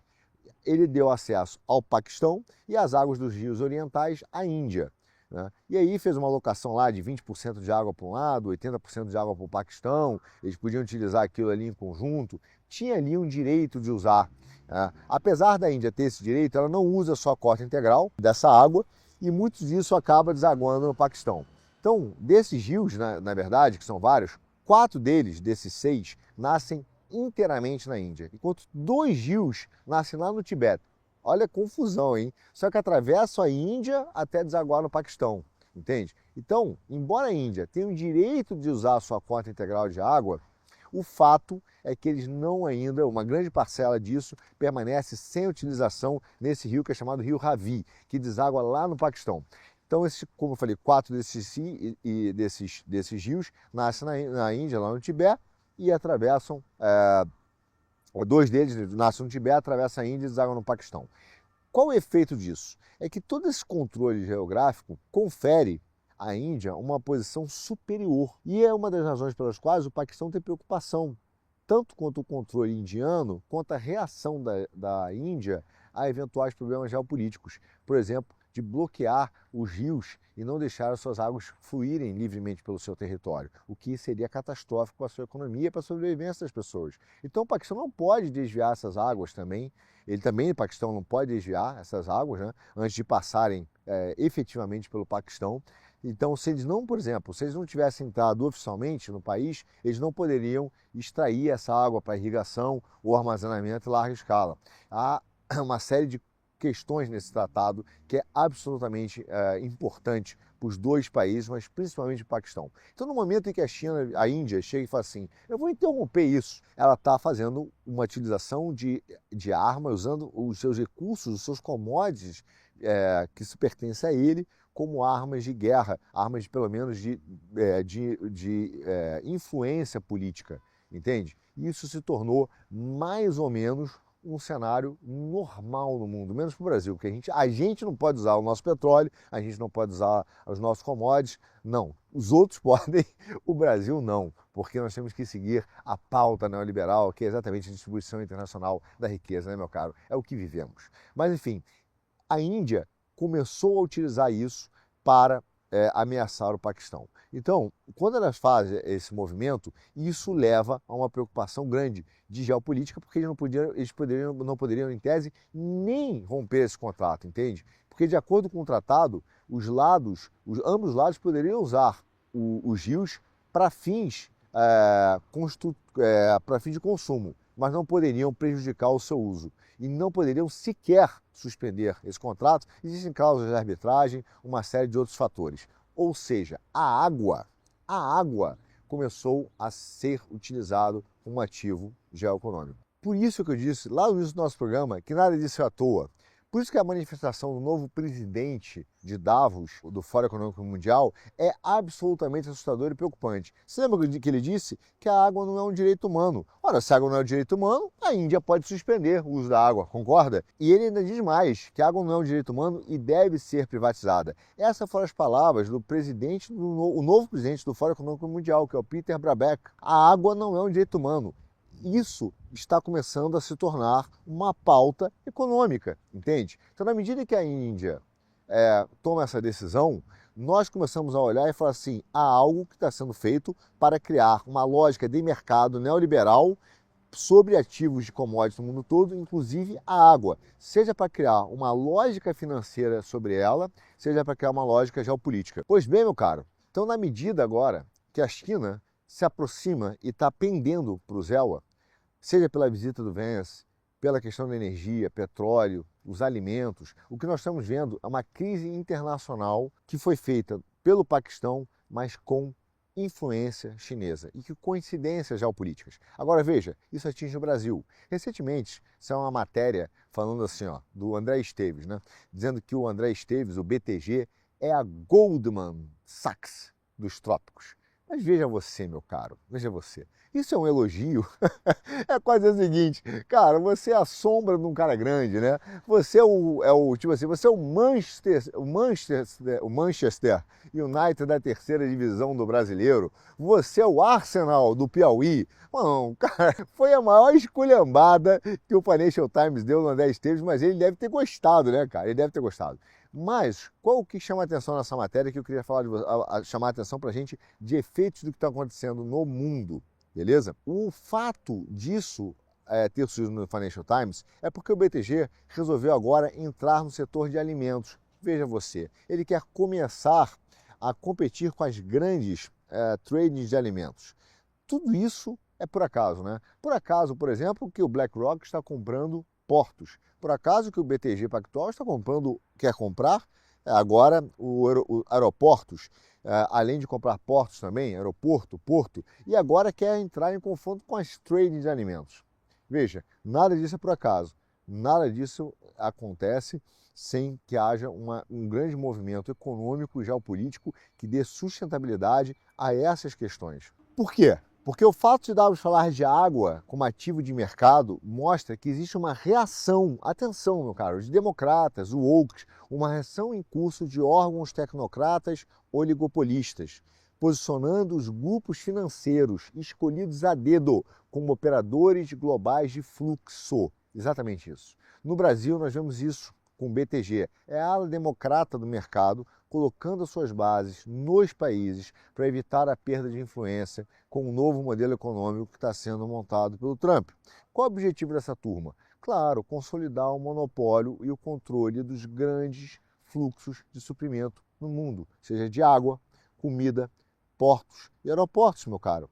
Ele deu acesso ao Paquistão e às águas dos rios orientais à Índia, né? E aí fez uma alocação lá de 20% de água para um lado, 80% de água para o Paquistão, eles podiam utilizar aquilo ali em conjunto, tinha ali um direito de usar, né? Apesar da Índia ter esse direito, ela não usa só a cota integral dessa água e muito disso acaba desaguando no Paquistão. Então, desses rios, na verdade, que são vários, 4 deles, desses 6, nascem inteiramente na Índia, enquanto 2 rios nascem lá no Tibete. Olha a confusão, hein? Só que atravessam a Índia até desaguar no Paquistão, entende? Então, embora a Índia tenha o direito de usar a sua cota integral de água, o fato é que eles não ainda, uma grande parcela disso, permanece sem utilização nesse rio que é chamado Rio Ravi, que deságua lá no Paquistão. Então, como eu falei, 4 desses rios nascem na Índia, lá no Tibete, e atravessam, 2 deles nascem no Tibete, atravessam a Índia e deságua no Paquistão. Qual o efeito disso? É que todo esse controle geográfico confere à Índia uma posição superior. E é uma das razões pelas quais o Paquistão tem preocupação, tanto quanto o controle indiano, quanto a reação da Índia a eventuais problemas geopolíticos, por exemplo, de bloquear os rios e não deixar as suas águas fluírem livremente pelo seu território, o que seria catastrófico para a sua economia e para a sobrevivência das pessoas. Então o Paquistão não pode desviar essas águas também, o Paquistão não pode desviar essas águas, né, antes de passarem efetivamente pelo Paquistão. Então, se eles não, por exemplo, se eles não tivessem entrado oficialmente no país, eles não poderiam extrair essa água para irrigação ou armazenamento em larga escala. Há uma série de questões nesse tratado que é absolutamente importante para os dois países, mas principalmente o Paquistão. Então, no momento em que a Índia chega e fala assim, eu vou interromper isso, ela está fazendo uma utilização de armas, usando os seus recursos, os seus commodities que se pertencem a ele, como armas de guerra, armas pelo menos de influência política, entende? Isso se tornou mais ou menos um cenário normal no mundo, menos para o Brasil, porque a gente não pode usar o nosso petróleo, a gente não pode usar os nossos commodities, não. Os outros podem, o Brasil não, porque nós temos que seguir a pauta neoliberal, que é exatamente a distribuição internacional da riqueza, né, meu caro? É o que vivemos. Mas, enfim, a Índia começou a utilizar isso para ameaçar o Paquistão. Então, quando elas fazem esse movimento, isso leva a uma preocupação grande de geopolítica, porque eles não poderiam, em tese, nem romper esse contrato, entende? Porque, de acordo com o tratado, ambos os lados poderiam usar os rios para fins de consumo, mas não poderiam prejudicar o seu uso e não poderiam sequer suspender esse contrato. Existem cláusulas de arbitragem, uma série de outros fatores. Ou seja, a água começou a ser utilizado como ativo geoeconômico. Por isso que eu disse lá no início do nosso programa que nada disso é à toa. Por isso que a manifestação do novo presidente de Davos, do Fórum Econômico Mundial, é absolutamente assustadora e preocupante. Você lembra que ele disse que a água não é um direito humano? Ora, se a água não é um direito humano, a Índia pode suspender o uso da água, concorda? E ele ainda diz mais, que a água não é um direito humano e deve ser privatizada. Essas foram as palavras do o novo presidente do Fórum Econômico Mundial, que é o Peter Brabeck. A água não é um direito humano. Isso está começando a se tornar uma pauta econômica, entende? Então, na medida que a Índia toma essa decisão, nós começamos a olhar e falar assim, há algo que está sendo feito para criar uma lógica de mercado neoliberal sobre ativos de commodities no mundo todo, inclusive a água, seja para criar uma lógica financeira sobre ela, seja para criar uma lógica geopolítica. Pois bem, meu caro, então na medida agora que a China se aproxima e está pendendo para o ZEWA, seja pela visita do Vance, pela questão da energia, petróleo, os alimentos, o que nós estamos vendo é uma crise internacional que foi feita pelo Paquistão, mas com influência chinesa e que coincidências geopolíticas. Agora veja, isso atinge o Brasil. Recentemente, saiu uma matéria falando assim, do André Esteves, né? Dizendo que o André Esteves, o BTG, é a Goldman Sachs dos trópicos. Mas veja você, meu caro, veja você. Isso é um elogio? É quase o seguinte, cara, você é a sombra de um cara grande, né? Você você é o Manchester United da terceira divisão do brasileiro. Você é o Arsenal do Piauí. Não, cara, foi a maior esculhambada que o Financial Times deu no André Esteves, mas ele deve ter gostado, né, cara? Ele deve ter gostado. Mas qual o que chama a atenção nessa matéria que eu queria chamar a atenção para a gente de efeitos do que está acontecendo no mundo, beleza? O fato disso ter surgido no Financial Times é porque o BTG resolveu agora entrar no setor de alimentos. Veja você, ele quer começar a competir com as grandes tradings de alimentos. Tudo isso é por acaso, né? Por acaso, por exemplo, que o BlackRock está comprando portos. Por acaso que o BTG Pactual quer comprar agora aeroportos, além de comprar portos também, aeroporto, porto, e agora quer entrar em confronto com as trading de alimentos. Veja, nada disso é por acaso, nada disso acontece sem que haja um grande movimento econômico e geopolítico que dê sustentabilidade a essas questões. Por quê? Porque o fato de Davos falar de água como ativo de mercado mostra que existe uma reação, atenção, meu caro, de democratas, woke, uma reação em curso de órgãos tecnocratas oligopolistas, posicionando os grupos financeiros escolhidos a dedo como operadores globais de fluxo. Exatamente isso. No Brasil, nós vemos isso com o BTG. É a ala democrata do mercado colocando as suas bases nos países para evitar a perda de influência com o novo modelo econômico que está sendo montado pelo Trump. Qual é o objetivo dessa turma? Claro, consolidar o monopólio e o controle dos grandes fluxos de suprimento no mundo, seja de água, comida, portos e aeroportos, meu caro.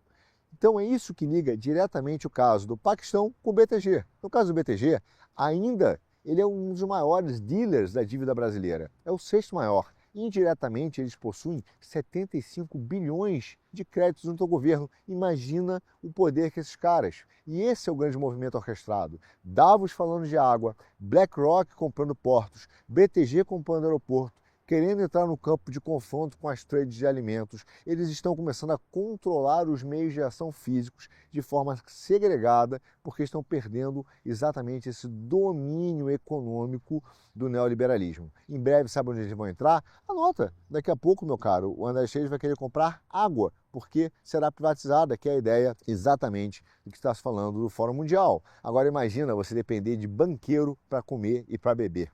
Então é isso que liga diretamente o caso do Paquistão com o BTG. No caso do BTG, ainda ele é um dos maiores dealers da dívida brasileira, é o sexto maior. Indiretamente, eles possuem 75 bilhões de créditos junto ao governo. Imagina o poder que esses caras. E esse é o grande movimento orquestrado. Davos falando de água, BlackRock comprando portos, BTG comprando aeroporto, querendo entrar no campo de confronto com as trades de alimentos. Eles estão começando a controlar os meios de ação físicos de forma segregada, porque estão perdendo exatamente esse domínio econômico do neoliberalismo. Em breve, sabe onde eles vão entrar? Anota, daqui a pouco, meu caro, o André Chase vai querer comprar água, porque será privatizada, que é a ideia exatamente do que está se falando do Fórum Mundial. Agora imagina você depender de banqueiro para comer e para beber.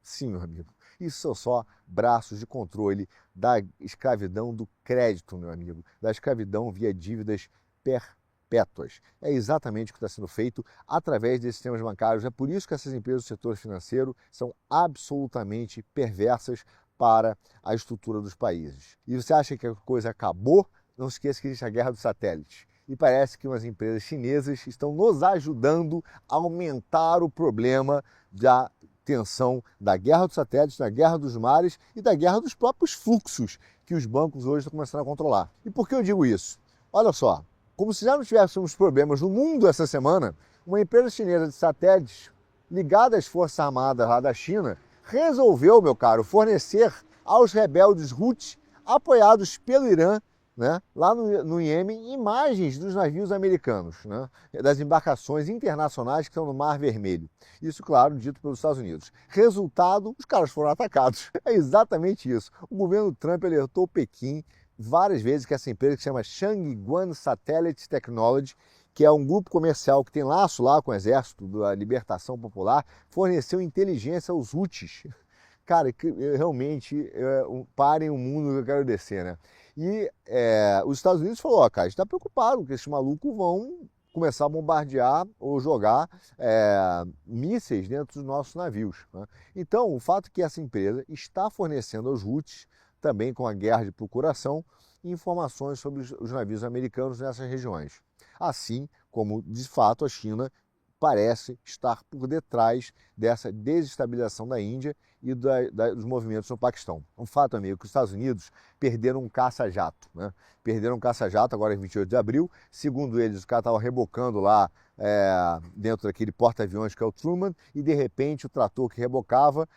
Sim, meu amigo. Isso são só braços de controle da escravidão do crédito, meu amigo, da escravidão via dívidas perpétuas. É exatamente o que está sendo feito através desses sistemas bancários. É por isso que essas empresas do setor financeiro são absolutamente perversas para a estrutura dos países. E você acha que a coisa acabou? Não se esqueça que existe a guerra dos satélites. E parece que umas empresas chinesas estão nos ajudando a aumentar o problema da tensão da guerra dos satélites, da guerra dos mares e da guerra dos próprios fluxos que os bancos hoje estão começando a controlar. E por que eu digo isso? Olha só, como se já não tivéssemos problemas no mundo essa semana, uma empresa chinesa de satélites ligada às Forças Armadas lá da China resolveu, meu caro, fornecer aos rebeldes Houthi, apoiados pelo Irã, lá no Iêmen, imagens dos navios americanos, das embarcações internacionais que estão no Mar Vermelho. Isso, claro, dito pelos Estados Unidos. Resultado, os caras foram atacados. É exatamente isso. O governo Trump alertou Pequim várias vezes que essa empresa que se chama Changguan Satellite Technology, que é um grupo comercial que tem laço lá com o Exército da Libertação Popular, forneceu inteligência aos Houthis. Cara, realmente, parem o mundo que eu quero descer, E os Estados Unidos falou, cara, a gente está preocupado que esses malucos vão começar a bombardear ou jogar mísseis dentro dos nossos navios. Então, o fato é que essa empresa está fornecendo aos Houthis, também com a guerra de procuração, informações sobre os navios americanos nessas regiões. Assim como, de fato, a China parece estar por detrás dessa desestabilização da Índia e dos movimentos no Paquistão. Um fato, amigo, que os Estados Unidos perderam um caça-jato. Perderam um caça-jato agora em 28 de abril. Segundo eles, o cara estava rebocando lá dentro daquele porta-aviões que é o Truman e, de repente, o trator que rebocava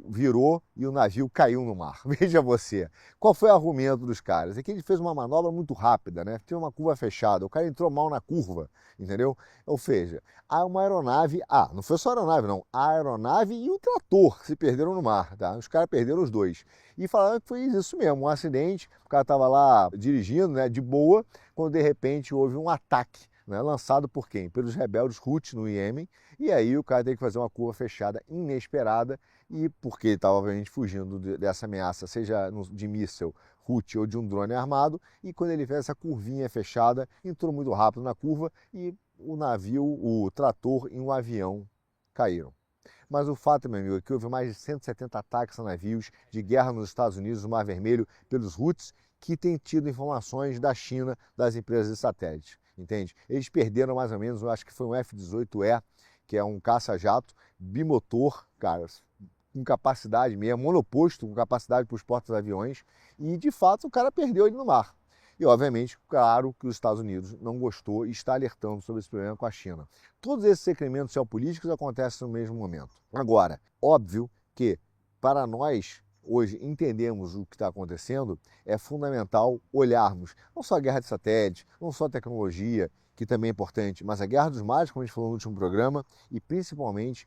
virou e o navio caiu no mar. Veja você. Qual foi o argumento dos caras? É que ele fez uma manobra muito rápida, Tinha uma curva fechada, o cara entrou mal na curva, entendeu? Ou seja, há uma aeronave, não foi só a aeronave não, a aeronave e o trator se perderam no mar, tá? Os caras perderam os dois. E falaram que foi isso mesmo, um acidente, o cara estava lá dirigindo, de boa, quando de repente houve um ataque, lançado por quem? Pelos rebeldes Houthi no Iêmen, e aí o cara teve que fazer uma curva fechada inesperada, e porque ele estava obviamente fugindo dessa ameaça, seja de míssil Houthi ou de um drone armado, e quando ele fez essa curvinha fechada, entrou muito rápido na curva e o navio, o trator e um avião caíram. Mas o fato, meu amigo, é que houve mais de 170 ataques a navios de guerra nos Estados Unidos, no Mar Vermelho, pelos Houthis, que têm tido informações da China, das empresas de satélites, entende? Eles perderam mais ou menos, eu acho que foi um F-18E, que é um caça-jato bimotor, cara, com capacidade mesmo, monoposto, com capacidade para os porta-aviões, e de fato o cara perdeu ele no mar. E obviamente, claro que os Estados Unidos não gostou e está alertando sobre esse problema com a China. Todos esses incrementos geopolíticos acontecem no mesmo momento. Agora, óbvio que para nós hoje entendermos o que está acontecendo, é fundamental olharmos não só a guerra de satélites, não só a tecnologia, que também é importante, mas a guerra dos mares, como a gente falou no último programa, e principalmente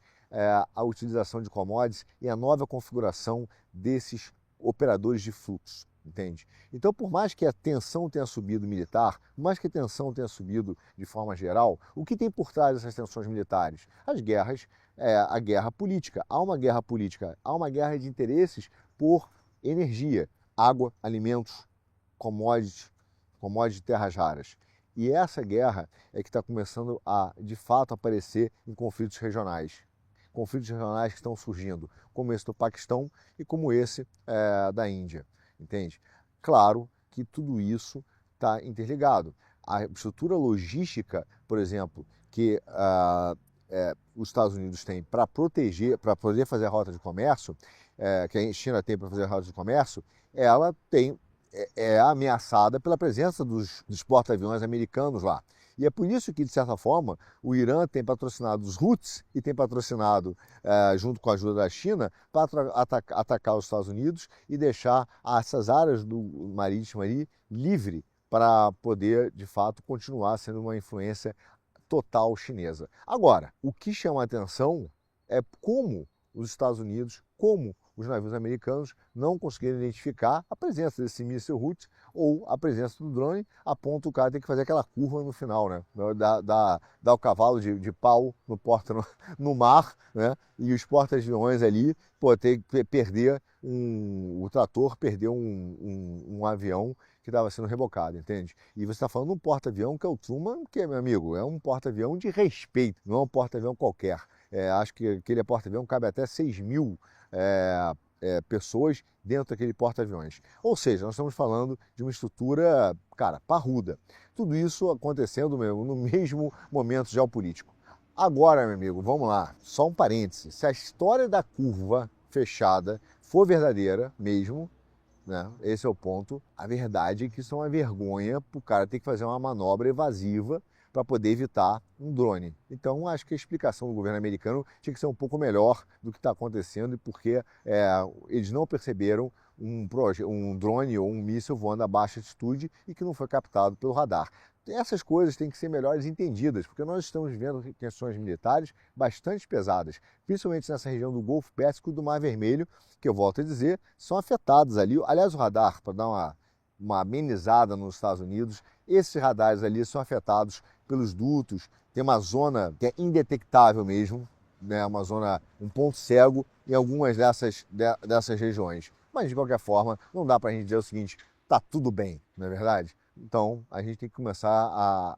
a utilização de commodities e a nova configuração desses operadores de fluxo. entende? Então, por mais que a tensão tenha subido militar, por mais que a tensão tenha subido de forma geral, o que tem por trás dessas tensões militares? As guerras, a guerra política. Há uma guerra política, há uma guerra de interesses por energia, água, alimentos, commodities, commodities de terras raras. E essa guerra é que está começando a, de fato, aparecer em conflitos regionais. Conflitos regionais que estão surgindo, como esse do Paquistão e como esse da Índia, entende? Claro que tudo isso está interligado. A estrutura logística, por exemplo, que os Estados Unidos têm para proteger, para poder fazer a rota de comércio, que a China tem para fazer a rota de comércio, ela é ameaçada pela presença dos porta-aviões americanos lá. E é por isso que, de certa forma, o Irã tem patrocinado os Houthis e tem patrocinado, junto com a ajuda da China, para atacar os Estados Unidos e deixar essas áreas do marítimo ali livre para poder, de fato, continuar sendo uma influência total chinesa. Agora, o que chama a atenção é como os Estados Unidos, como os navios americanos não conseguiram identificar a presença desse míssil Houthi ou a presença do drone, a ponto do cara ter que fazer aquela curva no final, né? Dar o cavalo de pau no mar, né? E os porta-aviões ali, perder o trator perdeu um avião que estava sendo rebocado, entende? E você está falando de um porta-avião que é o Truman, que, meu amigo, é um porta-avião de respeito, não é um porta-avião qualquer. Acho que aquele porta-avião cabe até 6.000 pessoas dentro daquele porta-aviões. Ou seja, nós estamos falando de uma estrutura, cara, parruda. Tudo isso acontecendo no mesmo momento geopolítico. Agora, meu amigo, vamos lá, só um parêntese. Se a história da curva fechada for verdadeira mesmo, né, esse é o ponto, a verdade é que isso é uma vergonha para o cara ter que fazer uma manobra evasiva para poder evitar um drone. Então, acho que a explicação do governo americano tinha que ser um pouco melhor do que está acontecendo e porque eles não perceberam um drone ou um míssil voando a baixa altitude e que não foi captado pelo radar. Essas coisas têm que ser melhores entendidas, porque nós estamos vivendo questões militares bastante pesadas, principalmente nessa região do Golfo Pérsico e do Mar Vermelho, que eu volto a dizer, são afetados ali. Aliás, o radar, para dar uma amenizada nos Estados Unidos, esses radares ali são afetados pelos dutos, tem uma zona que é indetectável mesmo, né? Uma zona, um ponto cego em algumas dessas regiões. Mas, de qualquer forma, não dá para a gente dizer o seguinte, tá tudo bem, não é verdade? Então, a gente tem que começar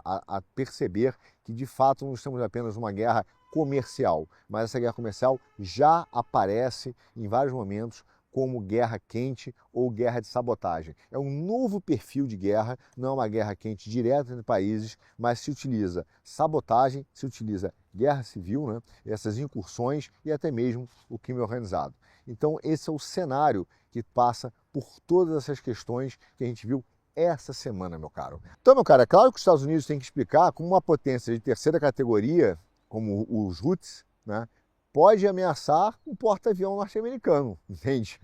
a perceber que, de fato, não estamos apenas numa guerra comercial, mas essa guerra comercial já aparece em vários momentos como guerra quente ou guerra de sabotagem. É um novo perfil de guerra, não é uma guerra quente direta entre países, mas se utiliza sabotagem, se utiliza guerra civil, né? Essas incursões e até mesmo o crime organizado. Então, esse é o cenário que passa por todas essas questões que a gente viu essa semana, meu caro. Então, meu caro, é claro que os Estados Unidos têm que explicar como uma potência de terceira categoria, como os Houthis, né, pode ameaçar um porta-avião norte-americano, entende?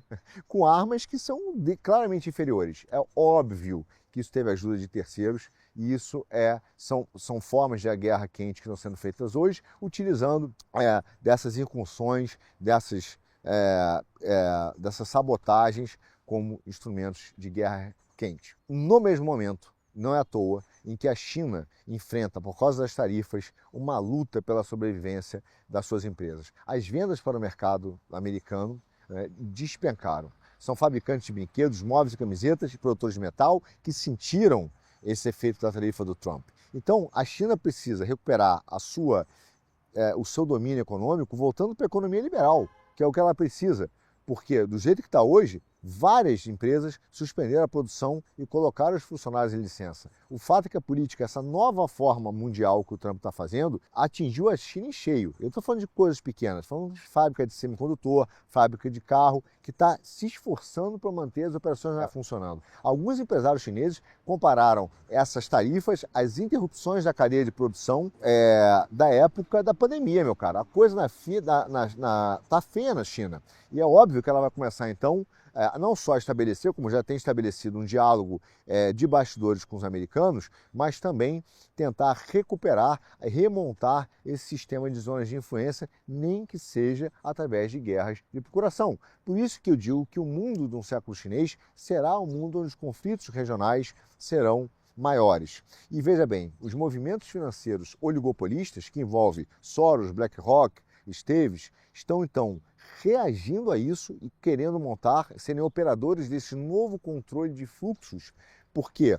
Com armas que são claramente inferiores. É óbvio que isso teve ajuda de terceiros e isso são formas de guerra quente que estão sendo feitas hoje, utilizando dessas incursões, dessas sabotagens como instrumentos de guerra quente. No mesmo momento, não é à toa, em que a China enfrenta, por causa das tarifas, uma luta pela sobrevivência das suas empresas. As vendas para o mercado americano despencaram. São fabricantes de brinquedos, móveis e camisetas, e produtores de metal que sentiram esse efeito da tarifa do Trump. Então, a China precisa recuperar o seu domínio econômico voltando para a economia liberal, que é o que ela precisa. Porque, do jeito que está hoje, várias empresas suspenderam a produção e colocaram os funcionários em licença. O fato é que a política, essa nova forma mundial que o Trump está fazendo, atingiu a China em cheio. Eu estou falando de coisas pequenas, falando de fábrica de semicondutor, fábrica de carro, que está se esforçando para manter as operações funcionando. Alguns empresários chineses compararam essas tarifas às interrupções da cadeia de produção da época da pandemia, meu cara. A coisa tá feia na China. E é óbvio que ela vai começar, então, não só estabelecer, como já tem estabelecido, um diálogo de bastidores com os americanos, mas também tentar recuperar, remontar esse sistema de zonas de influência, nem que seja através de guerras de procuração. Por isso que eu digo que o mundo de um século chinês será um mundo onde os conflitos regionais serão maiores. E veja bem, os movimentos financeiros oligopolistas, que envolvem Soros, BlackRock, Esteves, estão então reagindo a isso e querendo montar, serem operadores desse novo controle de fluxos. Por quê?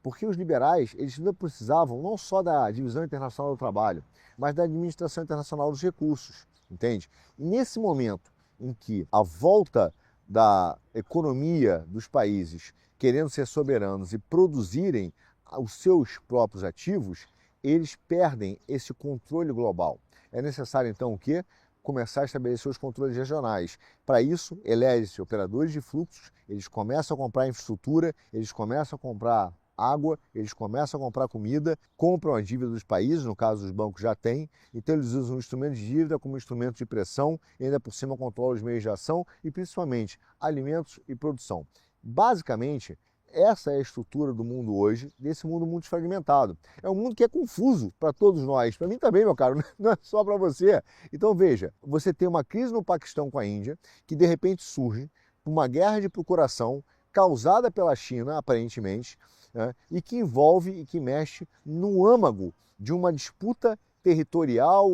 Porque os liberais, eles não precisavam não só da divisão internacional do trabalho, mas da administração internacional dos recursos, entende? E nesse momento em que a volta da economia dos países querendo ser soberanos e produzirem os seus próprios ativos, eles perdem esse controle global. É necessário então o quê? Começar a estabelecer os controles regionais. Para isso, elege-se operadores de fluxos, eles começam a comprar infraestrutura, eles começam a comprar água, eles começam a comprar comida, compram a dívida dos países, no caso os bancos já têm, então eles usam o instrumento de dívida como instrumento de pressão, e ainda por cima controlam os meios de ação e principalmente alimentos e produção. Basicamente, essa é a estrutura do mundo hoje, desse mundo muito fragmentado. É um mundo que é confuso para todos nós, para mim também, meu caro, não é só para você. Então veja, você tem uma crise no Paquistão com a Índia, que de repente surge por uma guerra de procuração causada pela China, aparentemente, né, e que envolve e que mexe no âmago de uma disputa territorial,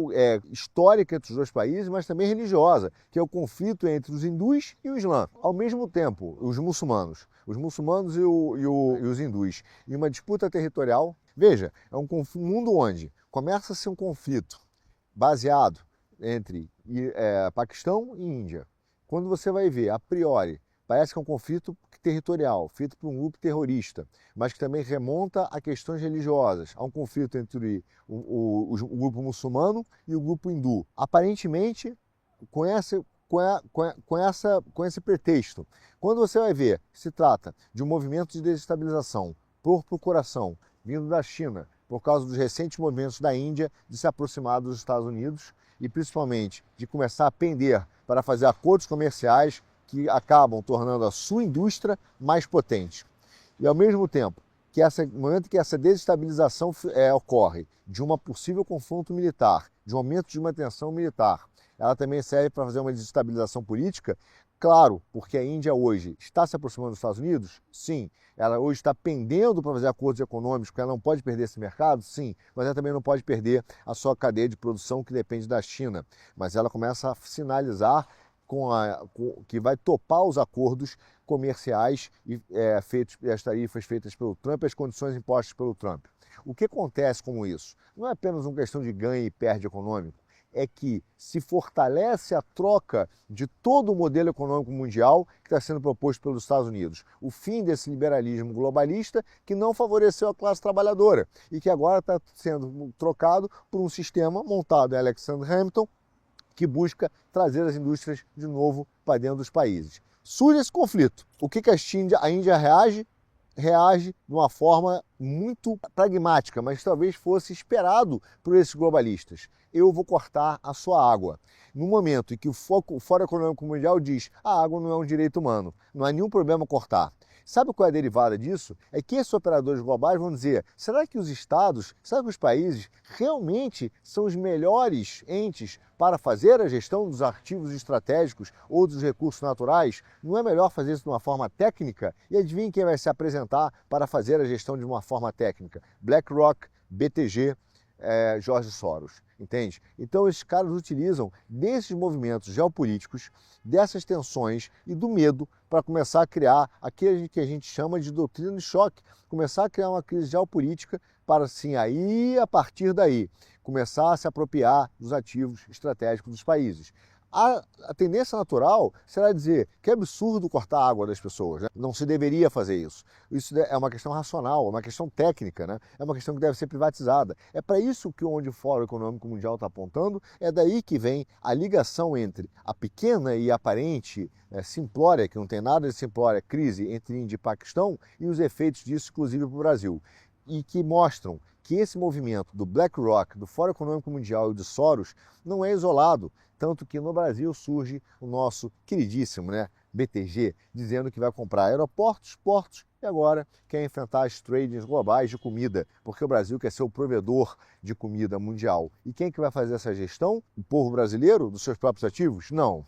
histórica entre os dois países, mas também religiosa, que é o conflito entre os hindus e o Islã. Ao mesmo tempo, os muçulmanos e os hindus, em uma disputa territorial. Veja, é um mundo onde começa-se um conflito baseado entre Paquistão e Índia. Quando você vai ver, a priori, parece que é um conflito territorial, feito por um grupo terrorista, mas que também remonta a questões religiosas. Há um conflito entre o grupo muçulmano e o grupo hindu. Aparentemente, com esse pretexto. Quando você vai ver que se trata de um movimento de desestabilização por procuração vindo da China, por causa dos recentes movimentos da Índia de se aproximar dos Estados Unidos e principalmente de começar a pender para fazer acordos comerciais que acabam tornando a sua indústria mais potente. E ao mesmo tempo, no momento que essa desestabilização ocorre de um possível confronto militar, de um aumento de uma tensão militar, ela também serve para fazer uma desestabilização política, claro, porque a Índia hoje está se aproximando dos Estados Unidos, sim. Ela hoje está pendendo para fazer acordos econômicos, porque ela não pode perder esse mercado, sim, mas ela também não pode perder a sua cadeia de produção que depende da China. Mas ela começa a sinalizar que vai topar os acordos comerciais e as tarifas feitas pelo Trump e as condições impostas pelo Trump. O que acontece com isso? Não é apenas uma questão de ganho e perde econômico, é que se fortalece a troca de todo o modelo econômico mundial que está sendo proposto pelos Estados Unidos. O fim desse liberalismo globalista que não favoreceu a classe trabalhadora e que agora está sendo trocado por um sistema montado em Alexander Hamilton, que busca trazer as indústrias de novo para dentro dos países. Surge esse conflito. O que a Índia reage? Reage de uma forma muito pragmática, mas talvez fosse esperado por esses globalistas. Eu vou cortar a sua água. No momento em que o Fórum Econômico Mundial diz que a água não é um direito humano, não há nenhum problema cortar. Sabe qual é a derivada disso? É que esses operadores globais vão dizer, será que os estados, será que os países realmente são os melhores entes para fazer a gestão dos ativos estratégicos ou dos recursos naturais? Não é melhor fazer isso de uma forma técnica? E adivinhe quem vai se apresentar para fazer a gestão de uma forma técnica? BlackRock, BTG, George Soros, entende? Então esses caras utilizam desses movimentos geopolíticos, dessas tensões e do medo para começar a criar aquilo que a gente chama de doutrina de choque, começar a criar uma crise geopolítica para, assim, aí, a partir daí, começar a se apropriar dos ativos estratégicos dos países. A tendência natural será dizer que é absurdo cortar a água das pessoas, né? Não se deveria fazer isso. Isso é uma questão racional, é uma questão técnica, né? É uma questão que deve ser privatizada. É para isso que onde o Fórum Econômico Mundial está apontando, é daí que vem a ligação entre a pequena e aparente simplória, que não tem nada de simplória, crise entre Índia e Paquistão e os efeitos disso, inclusive para o Brasil. E que mostram que esse movimento do BlackRock, do Fórum Econômico Mundial e do Soros não é isolado, tanto que no Brasil surge o nosso queridíssimo, BTG, dizendo que vai comprar aeroportos, portos e agora quer enfrentar as tradings globais de comida, porque o Brasil quer ser o provedor de comida mundial. E quem que vai fazer essa gestão? O povo brasileiro, dos seus próprios ativos? Não.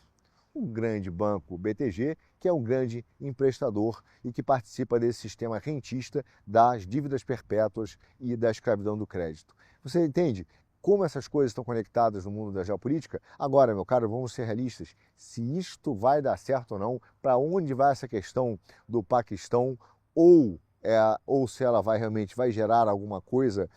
Um grande banco, BTG, que é um grande emprestador e que participa desse sistema rentista das dívidas perpétuas e da escravidão do crédito. Você entende como essas coisas estão conectadas no mundo da geopolítica? Agora, meu caro, vamos ser realistas. Se isto vai dar certo ou não, para onde vai essa questão do Paquistão ou se ela vai gerar alguma coisa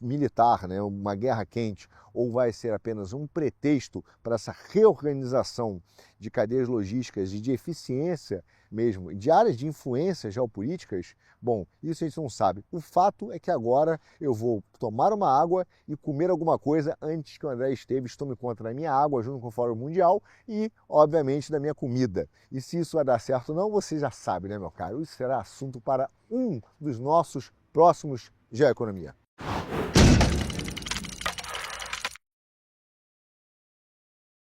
militar, né, uma guerra quente, ou vai ser apenas um pretexto para essa reorganização de cadeias logísticas e de eficiência mesmo, de áreas de influência geopolíticas, bom, isso a gente não sabe. O fato é que agora eu vou tomar uma água e comer alguma coisa antes que o André Esteves tome conta da minha água junto com o Fórum Mundial e, obviamente, da minha comida. E se isso vai dar certo ou não, você já sabe, né, meu caro? Isso será assunto para um dos nossos próximos Geoeconomia.